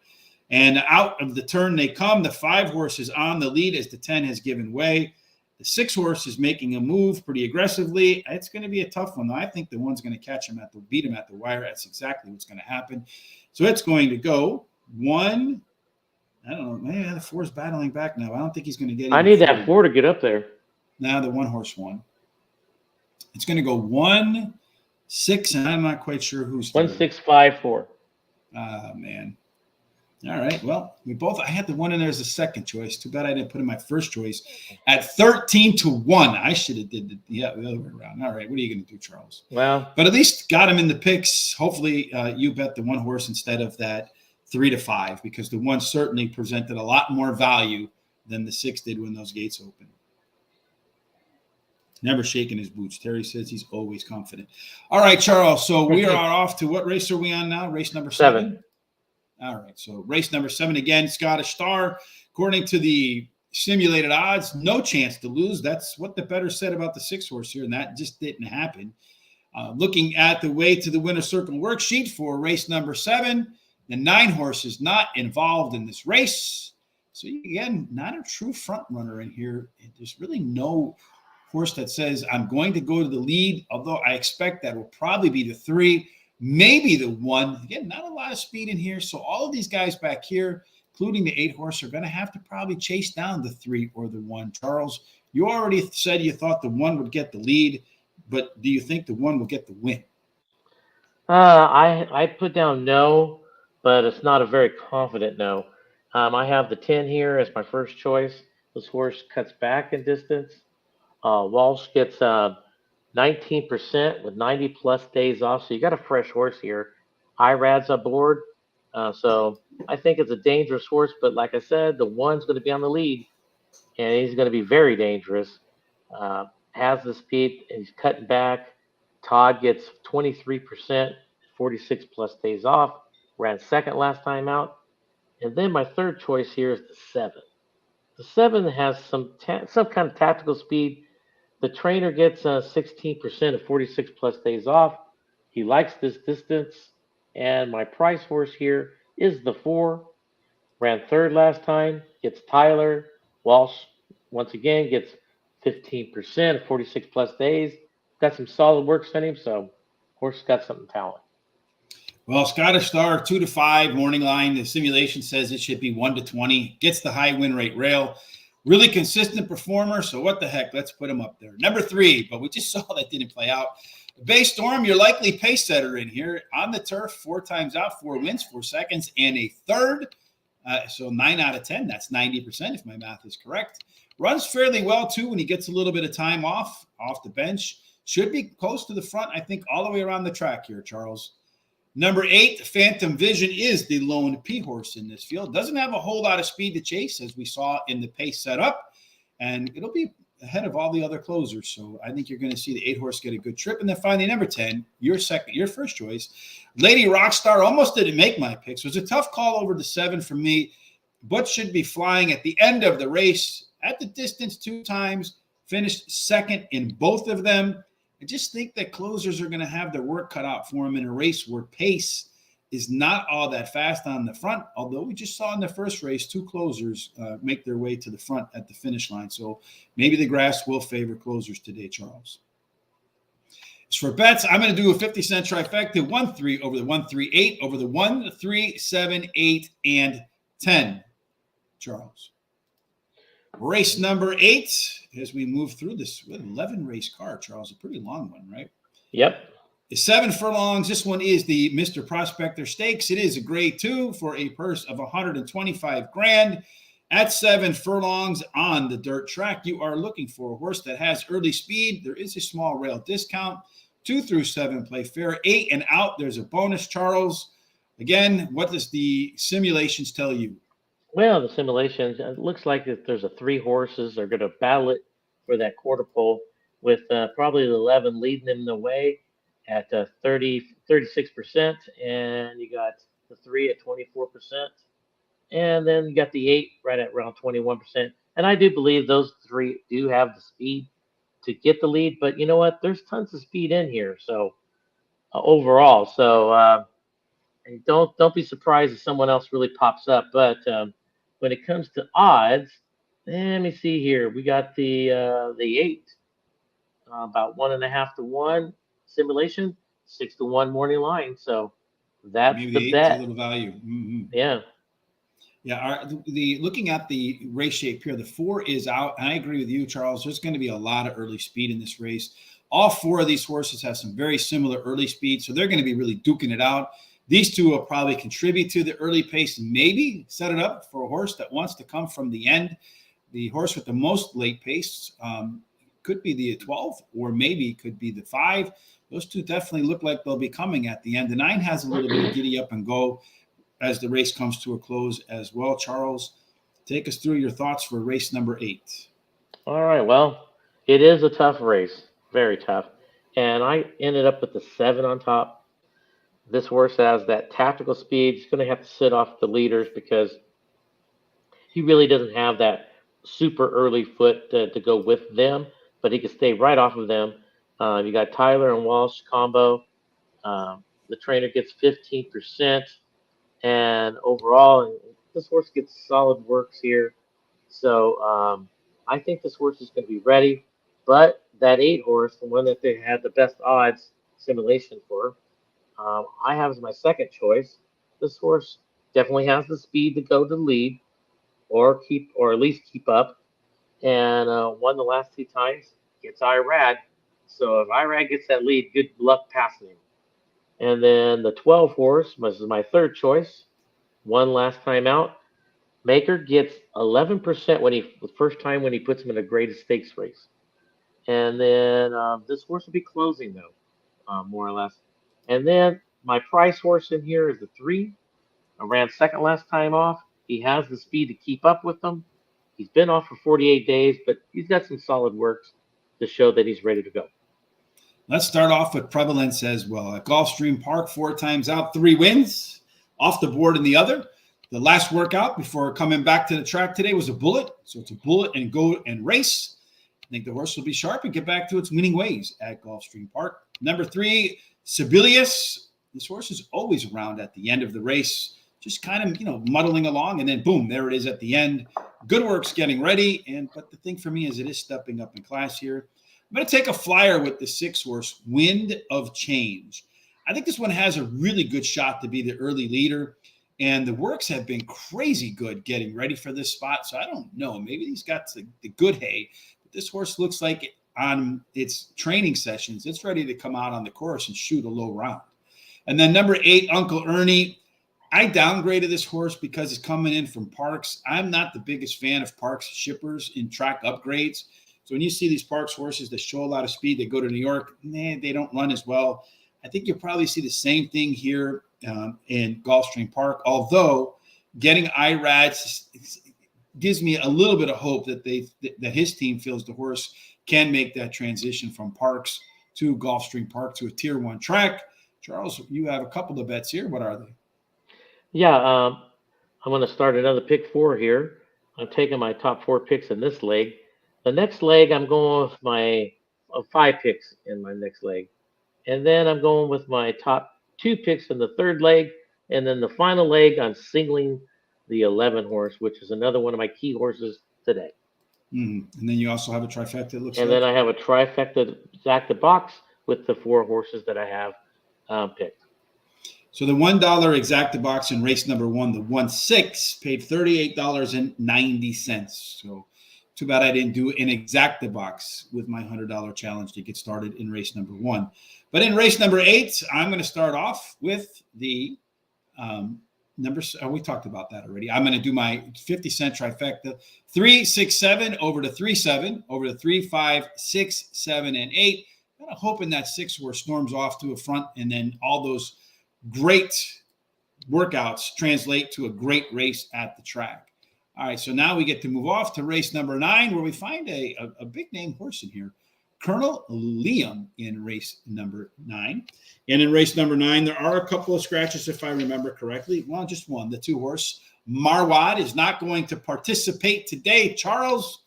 And out of the turn they come. The 5 horse is on the lead as the 10 has given way. The 6 horse is making a move pretty aggressively. It's going to be a tough one, though. I think the one's going to catch him beat him at the wire. That's exactly what's going to happen. So it's going to go 1. I don't know. Maybe the 4's battling back now. I don't think he's going to get. I need that 4 to get up there. Now the 1 horse won. It's going to go 1, 6, and I'm not quite sure who's 1, 6, 5, 4. Ah, man. All right. Well, I had the 1 in there as a second choice. Too bad I didn't put in my first choice at 13 to 1. I should have did the other way around. All right. What are you going to do, Charles? Well, but at least got him in the picks. Hopefully you bet the 1 horse instead of that 3 to 5, because the 1 certainly presented a lot more value than the 6 did when those gates opened. Never shaking his boots. Terry says he's always confident. All right, Charles. So we are off to what race are we on now? Race number 7. All right. So race number 7 again, Scottish Star. According to the simulated odds, no chance to lose. That's what the bettor said about the 6 horse here, and that just didn't happen. Looking at the way to the winner's circle worksheet for race number 7, the 9 horse is not involved in this race. So again, not a true front runner in here. There's really no horse that says I'm going to go to the lead, although I expect that will probably be the 3, maybe the 1. Again, not a lot of speed in here. So all of these guys back here, including the 8 horse, are going to have to probably chase down the 3 or the 1. Charles, you already said you thought the 1 would get the lead, but do you think the 1 will get the win? I put down no, but it's not a very confident no. I have the 10 here as my first choice. This horse cuts back in distance. Walsh gets 19% with 90 plus days off. So you got a fresh horse here. Irad's aboard. So I think it's a dangerous horse, but like I said, the one's going to be on the lead, and he's going to be very dangerous. Uh, has the speed, and he's cutting back. Todd gets 23%, 46 plus days off. Ran second last time out. And then my third choice here is the seven. The seven has some kind of tactical speed. The trainer gets 16% of 46 plus days off. He likes this distance. And my price horse here is the four. Ran third last time, gets Tyler. Walsh, once again, gets 15% of 46 plus days. Got some solid work sent him, so horse got something talent. Well, Scottish Star 2-5 morning line. The simulation says it should be 1-20. Gets the high win rate rail. Really consistent performer. So what the heck? Let's put him up there. Number 3, but we just saw that didn't play out. Bay Storm, your likely pace setter in here on the turf, 4 times out, 4 wins, 4 seconds, and a third. So 9 out of 10. That's 90% if my math is correct. Runs fairly well too when he gets a little bit of time off the bench. Should be close to the front, I think, all the way around the track here, Charles. Number 8, Phantom Vision is the lone P horse in this field. Doesn't have a whole lot of speed to chase, as we saw in the pace setup, and it'll be ahead of all the other closers. So I think you're going to see the 8 horse get a good trip. And then finally, number 10, your first choice, Lady Rockstar. Almost didn't make my picks. It was a tough call over the 7 for me, but should be flying at the end of the race at the distance 2 times. Finished second in both of them. I just think that closers are going to have their work cut out for them in a race where pace is not all that fast on the front, although we just saw in the first race 2 closers make their way to the front at the finish line. So maybe the grass will favor closers today, Charles. As for bets, I'm going to do a 50-cent trifecta, 1-3 over the 1-3-8 over the 1-3-7-8 and 10, Charles. Race number 8, as we move through this 11-race card, Charles, a pretty long one, right? Yep. It's 7 furlongs. This one is the Mr. Prospector Stakes. It is a grade 2 for a purse of $125,000 at 7 furlongs on the dirt track. You are looking for a horse that has early speed. There is a small rail discount. 2 through 7 play fair. 8 and out, there's a bonus, Charles. Again, what does the simulations tell you? Well, the simulations, it looks like that there's a 3 horses. They're going to battle it for that quarter pole with probably the 11 leading them the way at 36%. And you got the 3 at 24%. And then you got the 8 right at around 21%. And I do believe those 3 do have the speed to get the lead. But you know what? There's tons of speed in here. So overall, so don't be surprised if someone else really pops up. But when it comes to odds, let me see here. We got the 8, about 1.5 to 1 simulation, 6 to 1 morning line. So that's maybe the 8 bet. a little value. Mm-hmm. Yeah. Yeah, looking at the race shape here, the 4 is out. And I agree with you, Charles. There's going to be a lot of early speed in this race. All 4 of these horses have some very similar early speed, so they're going to be really duking it out. These 2 will probably contribute to the early pace and maybe set it up for a horse that wants to come from the end. The horse with the most late pace could be the 12 or maybe could be the 5. Those 2 definitely look like they'll be coming at the end. The 9 has a little bit of giddy up and go as the race comes to a close as well. Charles, take us through your thoughts for race number 8. All right. Well, it is a tough race, very tough. And I ended up with the 7 on top. This horse has that tactical speed. He's going to have to sit off the leaders because he really doesn't have that super early foot to go with them, but he can stay right off of them. You got Tyler and Walsh combo. The trainer gets 15%. And overall, this horse gets solid works here. So I think this horse is going to be ready. But that 8 horse, the one that they had the best odds simulation for, I have as my second choice. This horse definitely has the speed to go to lead, or at least keep up, and won the last 2 times. Gets Irad. So if Irad gets that lead, good luck passing him. And then the 12 horse was my third choice. Won last time out. Maker gets 11% the first time when he puts him in a greatest stakes race. And then this horse will be closing though, more or less. And then my price horse in here is the 3. I ran second last time off. He has the speed to keep up with them. He's been off for 48 days, but he's got some solid works to show that he's ready to go. Let's start off with prevalence as well. At Gulfstream Park, 4 times out, 3 wins. Off the board in the other. The last workout before coming back to the track today was a bullet. So it's a bullet and go and race. I think the horse will be sharp and get back to its winning ways at Gulfstream Park. Number 3, Sibelius. This horse is always around at the end of the race, just kind of, muddling along, and then boom, there it is at the end. Good work's getting ready, but the thing for me is it is stepping up in class here. I'm going to take a flyer with the 6 horse, Wind of Change. I think this one has a really good shot to be the early leader, and the works have been crazy good getting ready for this spot. So I don't know. Maybe he's got the good hay. But this horse looks like on its training sessions, it's ready to come out on the course and shoot a low round. And then number 8, Uncle Ernie. I downgraded this horse because it's coming in from Parks. I'm not the biggest fan of Parks shippers in track upgrades. So when you see these Parks horses that show a lot of speed, they go to New York, they don't run as well. I think you'll probably see the same thing here in Gulfstream Park, although getting IRADs gives me a little bit of hope that that his team feels the horse can make that transition from Parks to Gulfstream Park to a Tier 1 track. Charles, you have a couple of bets here. What are they? Yeah, I'm going to start another pick 4 here. I'm taking my top 4 picks in this leg. The next leg, I'm going with my 5 picks in my next leg. And then I'm going with my top 2 picks in the third leg. And then the final leg, I'm singling the 11 horse, which is another one of my key horses today. Mm-hmm. And then you also have a trifecta, it looks and like. then I have a trifecta exacta box with the 4 horses that I have picked. So the $1 exacta box in race number 1, the 1-6, paid $38.90. So too bad I didn't do an exacta box with my $100 challenge to get started in race number 1. But in race number 8, I'm going to start off with the numbers. We talked about that already. I'm going to do my 50-cent trifecta: 3, 6, 7 over to 3, 7 over to 3, 5, 6, 7, and 8. Kind of hoping that 6 horse storms off to a front, and then all those great workouts translate to a great race at the track. All right, so now we get to move off to race number 9, where we find a big name horse in here, Colonel Liam, in race number 9. And in race number 9, there are a couple of scratches, if I remember correctly. Well, just one. The 2 horse, Marwad, is not going to participate today. Charles,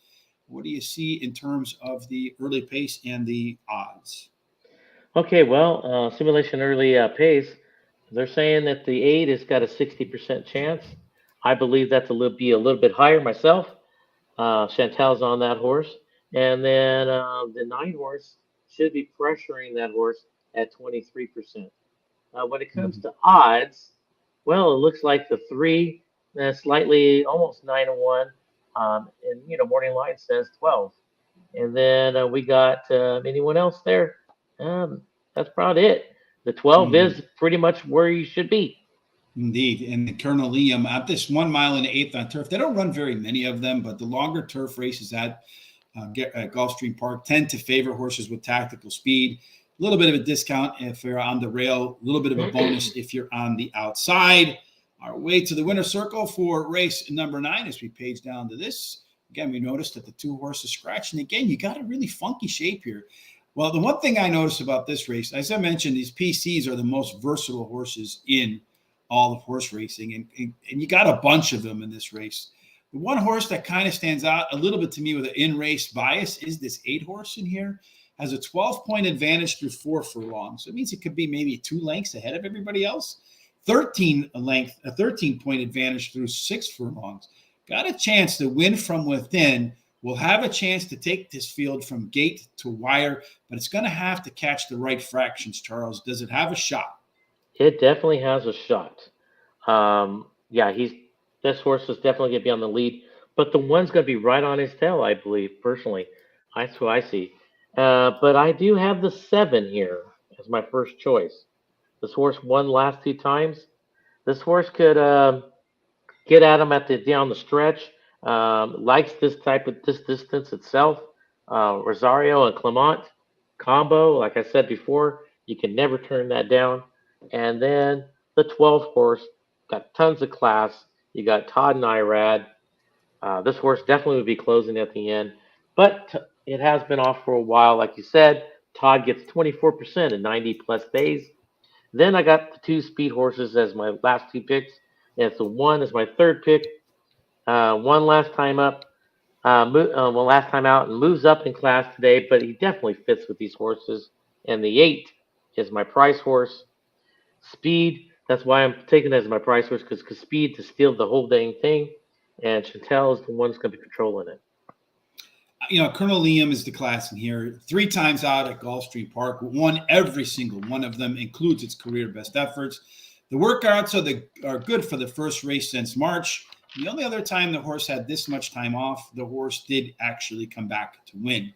what do you see in terms of the early pace and the odds? Okay, well, simulation early pace. They're saying that the 8 has got a 60% chance. I believe that's be a little bit higher myself. Chantel's on that horse. And then the 9 horse should be pressuring that horse at 23%. When it comes to odds, well, it looks like the 3, slightly almost 9-1. And, Morning Line says 12. And then we got anyone else there? That's about it. The 12 is pretty much where you should be. Indeed. And Colonel Liam, at this 1 mile and 1/8 on turf, they don't run very many of them, but the longer turf races at Gulfstream Park tend to favor horses with tactical speed. A little bit of a discount if you're on the rail, a little bit of a bonus if you're on the outside. Our way to the winner's circle for race number 9 as we page down to this. Again, we noticed that the 2 horses scratch. And again, you got a really funky shape here. Well, the one thing I noticed about this race, as I mentioned, these PCs are the most versatile horses in all of horse racing. And you got a bunch of them in this race. The one horse that kind of stands out a little bit to me with an in-race bias is this 8 horse in here. Has a 12-point advantage through 4 furlongs. So it means it could be maybe 2 lengths ahead of everybody else. 13-point advantage through 6 furlongs. Got a chance to win from within. Will have a chance to take this field from gate to wire, but it's going to have to catch the right fractions, Charles. Does it have a shot? It definitely has a shot. This horse is definitely going to be on the lead, but the one's going to be right on his tail, I believe, personally. That's who I see. But I do have the 7 here as my first choice. This horse won last 2 times. This horse could get at him down the stretch. Likes this distance itself. Rosario and Clement combo, like I said before, you can never turn that down. And then the 12th horse got tons of class. You got Todd and Irad. This horse definitely would be closing at the end, but it has been off for a while. Like you said, Todd gets 24% in 90 plus days. Then I got the two speed horses as my last two picks. And so one is my third pick. One last time up, well, last time out and moves up in class today, but he definitely fits with these horses. And the 8 is my price horse. Speed, that's why I'm taking it as my price horse because speed to steal the whole dang thing. And Chantel is the one that's going to be controlling it. Colonel Liam is the class in here. 3 times out at Gulfstream Park, won every single one of them, includes its career best efforts. The workouts are good for the first race since March. The only other time the horse had this much time off, the horse did actually come back to win.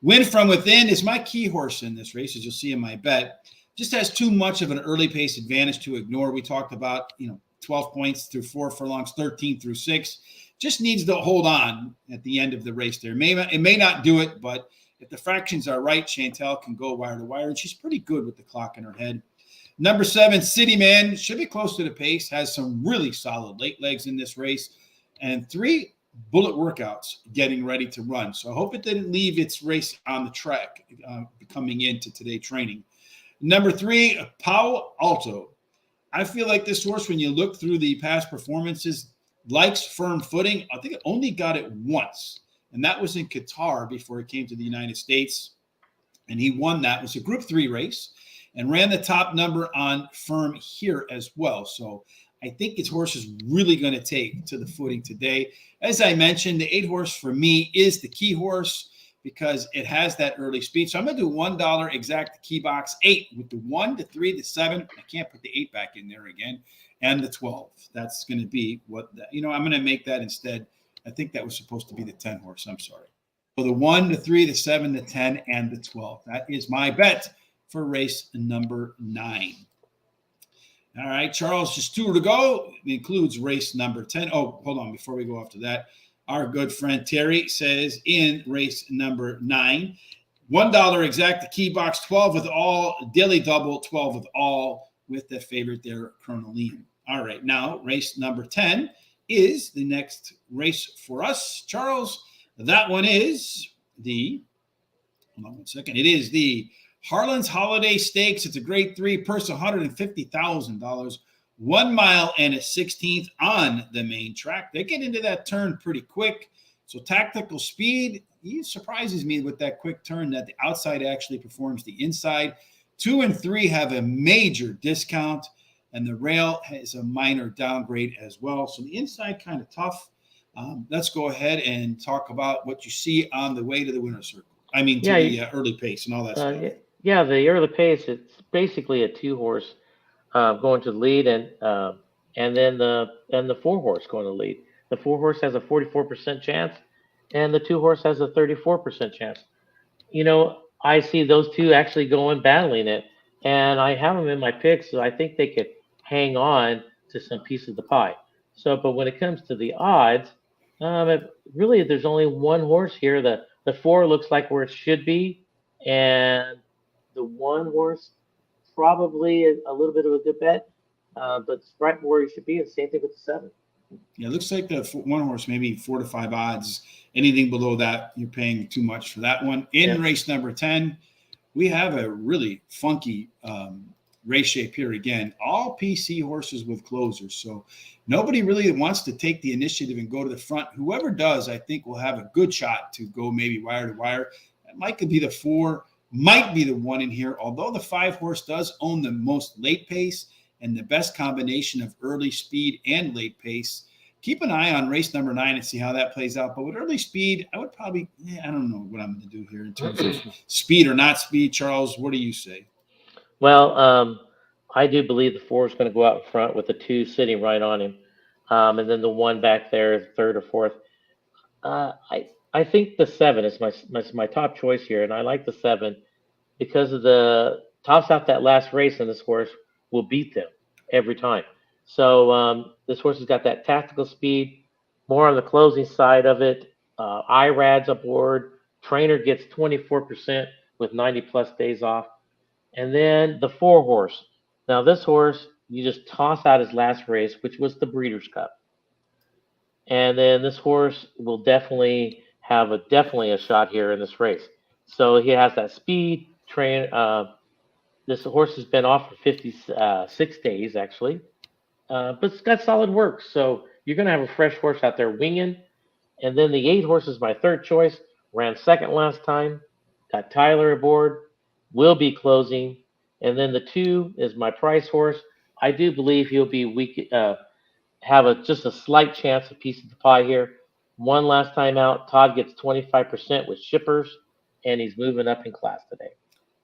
Win from Within is my key horse in this race, as you'll see in my bet. Just has too much of an early pace advantage to ignore. We talked about, 12 points through 4 furlongs, 13 through 6. Just needs to hold on at the end of the race there. It may not do it, but if the fractions are right, Chantel can go wire to wire, and she's pretty good with the clock in her head. Number 7, City Man, should be close to the pace, has some really solid late legs in this race, and 3 bullet workouts getting ready to run. So I hope it didn't leave its race on the track coming into today training. Number 3, Pau Alto. I feel like this horse, when you look through the past performances, likes firm footing. I think it only got it once, and that was in Qatar before it came to the United States, and he won that. It was a Group 3 race and ran the top number on firm here as well. So I think his horse is really going to take to the footing today. As I mentioned, the 8 horse for me is the key horse because it has that early speed. So I'm going to do $1 exact key box 8 with the 1, the 3, the 7. I can't put the 8 back in there again. And the 12. That's going to be I'm going to make that instead. I think that was supposed to be the 10 horse. I'm sorry. So the 1, the 3, the 7, the 10, and the 12. That is my bet for race number 9. All right, Charles, just 2 to go. It includes race number 10. Oh, hold on. Before we go off to that, our good friend Terry says in race number 9, $1 exact, the key box 12 with all, daily double 12 with all, with the favorite there, Colonel Liam. All right, now race number 10 is the next race for us, Charles. That one is hold on one second. It is the Harlan's Holiday Stakes. It's a grade 3 purse, $150,000, 1 mile and a 16th on the main track. They get into that turn pretty quick. So tactical speed, he surprises me with that quick turn that the outside actually performs the inside. 2 and 3 have a major discount, and the rail has a minor downgrade as well. So the inside kind of tough. Let's go ahead and talk about what you see on the way to the winner's circle. I mean, to the early pace and all that stuff. Yeah, the early pace, it's basically a 2 horse going to the lead, and then the 4 horse going to the lead. The 4 horse has a 44% chance, and the 2 horse has a 34% chance. I see those 2 actually going battling it, and I have them in my picks, so I think they could hang on to some piece of the pie. So, but when it comes to the odds, really there's only 1 horse here. The 4 looks like where it should be, and the 1 horse probably a little bit of a good bet, but it's right where you should be. And same thing with the 7. Yeah, it looks like the 1 horse, maybe 4 to 5 odds. Anything below that, you're paying too much for that one. In race number 10, we have a really funky race shape here again. All PC horses with closers. So nobody really wants to take the initiative and go to the front. Whoever does, I think, will have a good shot to go maybe wire to wire. That might be the 4, might be the 1 in here. Although the 5 horse does own the most late pace and the best combination of early speed and late pace. Keep an eye on race number 9 and see how that plays out. But with early speed, I would probably, I don't know what I'm going to do here in terms of speed or not speed. Charles, what do you say? Well, I do believe the 4 is going to go out in front with the 2 sitting right on him, and then the 1 back there, 3rd or 4th. I think the 7 is my top choice here, and I like the 7 because of the tops out that last race, and this horse will beat them every time. So this horse has got that tactical speed, more on the closing side of it. Irad's aboard. Trainer gets 24% with 90 plus days off. And then the 4 horse. Now, this horse, you just toss out his last race, which was the Breeders' Cup. And then this horse will definitely have a shot here in this race. So he has that speed train. This horse has been off for 56 days actually, but it's got solid work. So you're going to have a fresh horse out there winging. And then the 8 horse is my third choice. Ran second last time. Got Tyler aboard. Will be closing. And then the 2 is my price horse. I do believe he'll be weak. Have just a slight chance, a piece of the pie here. One last time out, Todd gets 25% with shippers, and he's moving up in class today.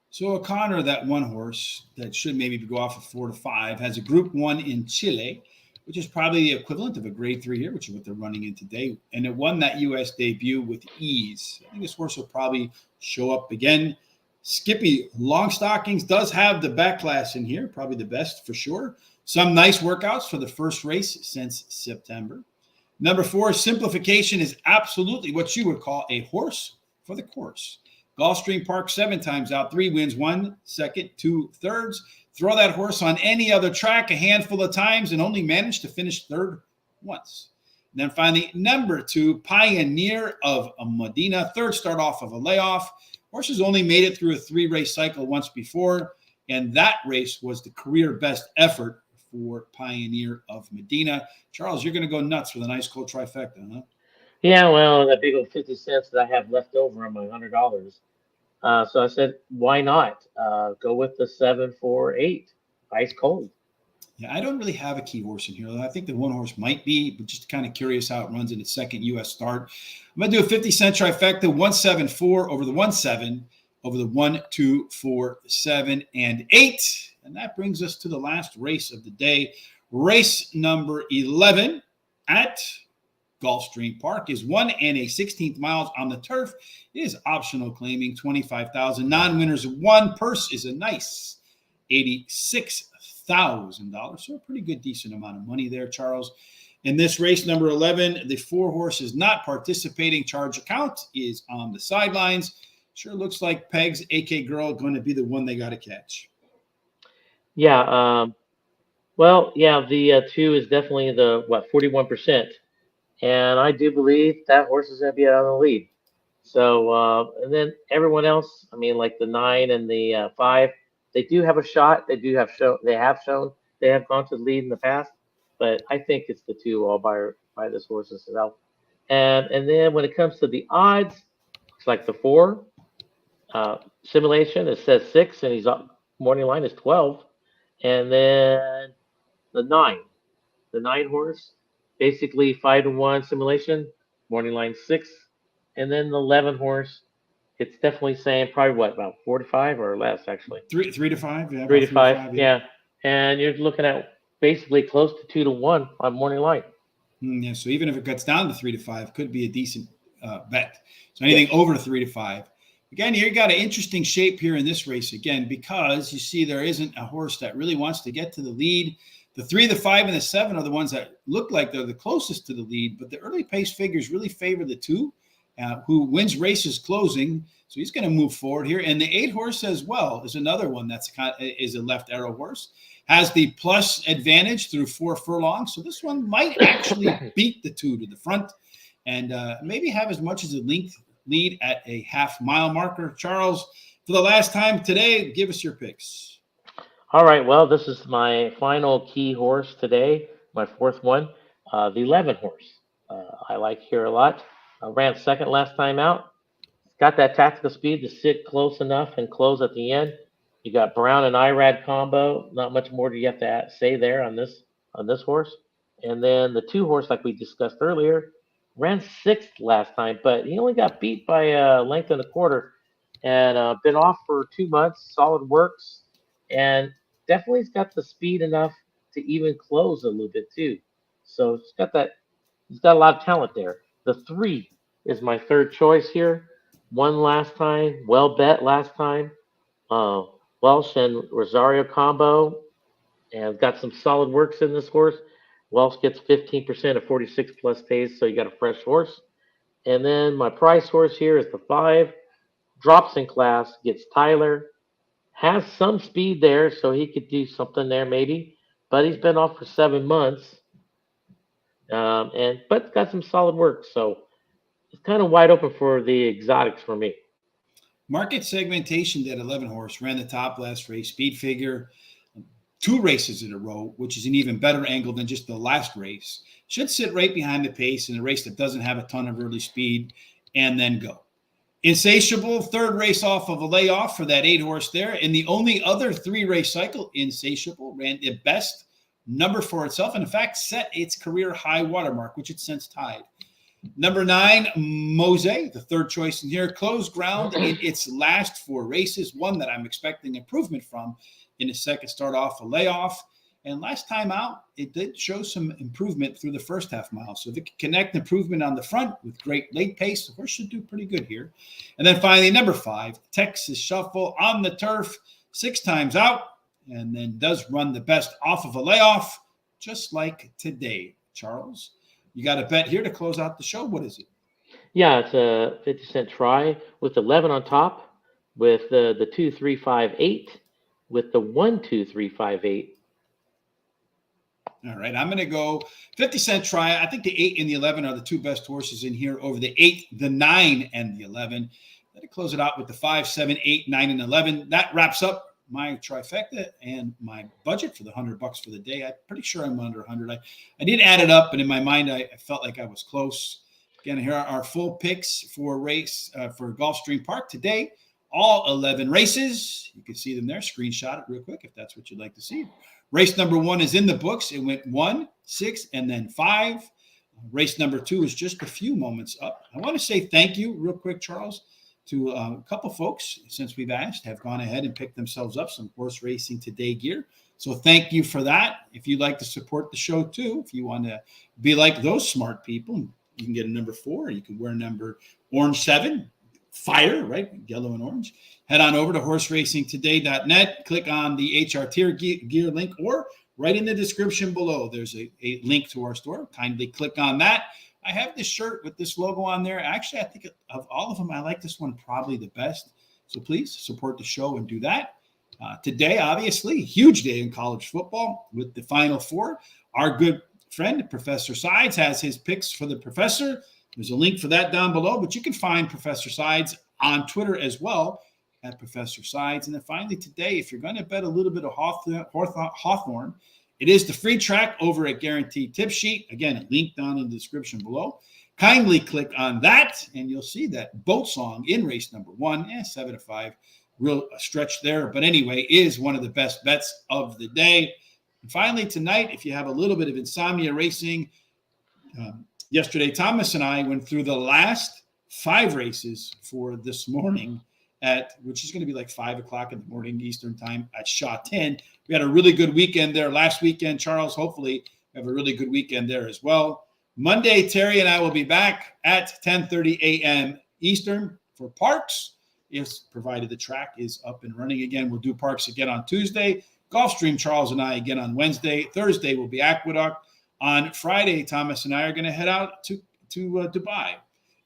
So O'Connor, that one horse that should maybe go off of 4 to 5, has a Group 1 in Chile, which is probably the equivalent of a Grade 3 here, which is what they're running in today. And it won that U.S. debut with ease. I think this horse will probably show up again. Skippy Longstockings does have the back class in here, probably the best for sure. Some nice workouts for the first race since September. Number 4, Simplification is absolutely what you would call a horse for the course. Gulfstream Park 7 times out, 3 wins, 1 second, 2 thirds. Throw that horse on any other track a handful of times and only managed to finish third once. And then finally, number 2, Pioneer of Medina, third start off of a layoff. Horse has only made it through a 3-race cycle once before, and that race was the career best effort for Pioneer of Medina. Charles, you're going to go nuts with a nice cold trifecta, huh? Yeah, well, that big old 50 cents that I have left over on my $100. So I said, why not go with the 748 ice cold? Yeah, I don't really have a key horse in here. I think the one horse might be, but just kind of curious how it runs in its second U.S. start. I'm going to do a 50-cent trifecta, 174 over the 17, over the 1, 2, 4, 7, and 8. And that brings us to the last race of the day. Race number 11 at Gulfstream Park is 1 1/16 miles on the turf. It is optional claiming 25,000. Non-winners of 1. Purse is a nice $86,000. So a pretty good, decent amount of money there, Charles. In this race, number 11, the 4 horse is not participating. Charge account is on the sidelines. Sure looks like Peg's AK Girl going to be the one they got to catch. Yeah. Well, yeah, the 2 is definitely the, 41%. And I do believe that horse is going to be out on the lead. So, and then everyone else, I mean, like the 9 and the 5, they do have a shot. They have shown they have gone to the lead in the past, but I think it's the 2 all by this horse itself. And then when it comes to the odds, it's like the 4 simulation. It says 6, and he's up. Morning line is 12, and then the 9, the 9 horse, basically 5-1 simulation. Morning line 6, and then the 11 horse. It's definitely saying probably about 4 to 5 or less actually. 3 to 5, yeah. 3 to 5, yeah. And you're looking at basically close to 2-1 on morning line. Yeah, so even if it cuts down to 3 to 5, could be a decent bet. So anything over 3 to 5. Again, you got an interesting shape here in this race again, because you see there isn't a horse that really wants to get to the lead. The 3, the 5, and the 7 are the ones that look like they're the closest to the lead, but the early pace figures really favor the 2, who wins races closing. So he's going to move forward here. And the 8 horse as well is another one is a left arrow horse. Has the plus advantage through 4 furlongs. So this one might actually beat the 2 to the front and maybe have as much as a length lead at a half-mile marker. Charles, for the last time today, give us your picks. All right. Well, this is my final key horse today, my 4th one, the 11 horse. I like here a lot. I ran second last time out. Got that tactical speed to sit close enough and close at the end. You got Brown and Irad combo. Not much more do you have to say there on this horse. And then the 2 horse, like we discussed earlier, ran 6th last time, but he only got beat by a length and a quarter, and been off for 2 months. Solid works, and definitely has got the speed enough to even close a little bit too. So it's got that. He's got a lot of talent there. The 3 is my third choice here. Won last time, well bet last time. Welsh and Rosario combo, and got some solid works in this horse. Welsh gets 15% of 46 plus days, so you got a fresh horse. And then my price horse here is the 5. Drops in class, gets Tyler. Has some speed there, so he could do something there maybe. But he's been off for 7 months, but got some solid work. So it's kind of wide open for the exotics for me. Market segmentation, that 11 horse ran the top last race, speed figure, 2 races in a row, which is an even better angle than just the last race. Should sit right behind the pace in a race that doesn't have a ton of early speed and then go. Insatiable, 3rd race off of a layoff for that 8 horse there. In the only other 3-race cycle, Insatiable ran the best number for itself, and in fact set its career high watermark, which it's since tied. Number 9, Mose, the 3rd choice in here, closed ground in its last 4 races, one that I'm expecting improvement from in the second start off a layoff. And last time out, it did show some improvement through the first half mile. So if it can connect improvement on the front with great late pace, the horse should do pretty good here. And then finally, number 5, Texas Shuffle on the turf, 6 times out, and then does run the best off of a layoff, just like today. Charles, you got a bet here to close out the show. What is it? Yeah, it's a 50-cent try with 11 on top, with the 2, 3, 5, 8, with the 1, 2, 3, 5, 8. All right, I'm going to go 50-cent try. I think the 8 and the 11 are the 2 best horses in here over the 8, the 9, and the 11. Let it close it out with the 5, 7, 8, 9, and 11. That wraps up my trifecta and my budget for the $100 for the day. I'm pretty sure I'm under 100. I did add it up, and in my mind, I felt like I was close. Again, here are our full picks for for Gulfstream Park today. All 11 races. You can see them there. Screenshot it real quick if that's what you'd like to see. Race number 1 is in the books. It went 1, 6, and then 5. Race number 2 is just a few moments up. I want to say thank you real quick, Charles, to a couple folks, since we've asked, have gone ahead and picked themselves up some Horse Racing Today gear. So thank you for that. If you'd like to support the show too, if you want to be like those smart people, you can get a number 4. You can wear number orange 7. Fire, right? Yellow and orange. Head on over to horseracingtoday.net. Click on the HR Tier gear link, or right in the description below, there's a link to our store. Kindly click on that. I have this shirt with this logo on there. Actually, I think of all of them, I like this one probably the best. So please support the show and do that. Today, obviously, huge day in college football with the Final Four. Our good friend, Professor Sides, has his picks for the professor. There's a link for that down below, but you can find Professor Sides on Twitter as well at Professor Sides. And then finally today, if you're going to bet a little bit of Hawthorne, it is the free track over at Guaranteed Tip Sheet. Again, a link down in the description below. Kindly click on that, and you'll see that boat song in race number 1, 7 to 5, real stretch there. But anyway, is one of the best bets of the day. And finally tonight, if you have a little bit of insomnia racing, yesterday, Thomas and I went through the last 5 races for this morning which is going to be like 5 o'clock in the morning Eastern time at Shaw 10. We had a really good weekend there last weekend, Charles. Hopefully we have a really good weekend there as well. Monday, Terry and I will be back at 10:30 a.m. Eastern for Parks, provided the track is up and running again. We'll do Parks again on Tuesday. Gulfstream, Charles and I again on Wednesday. Thursday will be Aqueduct. On Friday, Thomas and I are going to head out to Dubai.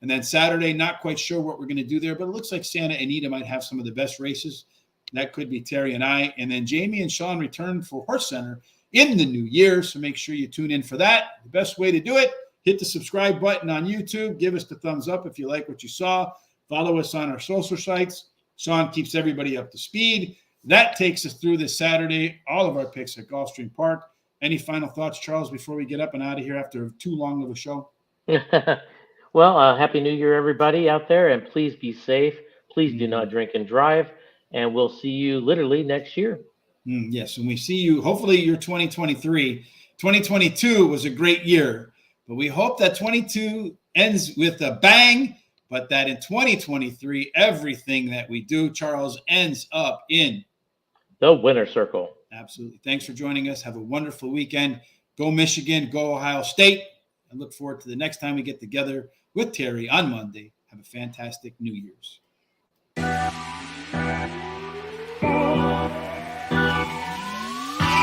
And then Saturday, not quite sure what we're going to do there, but it looks like Santa Anita might have some of the best races. That could be Terry and I. And then Jamie and Sean return for Horse Center in the new year, so make sure you tune in for that. The best way to do it, hit the subscribe button on YouTube. Give us the thumbs up if you like what you saw. Follow us on our social sites. Sean keeps everybody up to speed. That takes us through this Saturday, all of our picks at Gulfstream Park. Any final thoughts, Charles, before we get up and out of here after too long of a show? Well, Happy New Year, everybody out there, and please be safe. Please do not drink and drive, and we'll see you literally next year. Yes, and we see you, hopefully you're 2023. 2022 was a great year, but we hope that 22 ends with a bang, but that in 2023, everything that we do, Charles, ends up in the winner circle. Absolutely. Thanks for joining us. Have a wonderful weekend. Go Michigan, go Ohio State. I look forward to the next time we get together with Terry on Monday. Have a fantastic New Year's.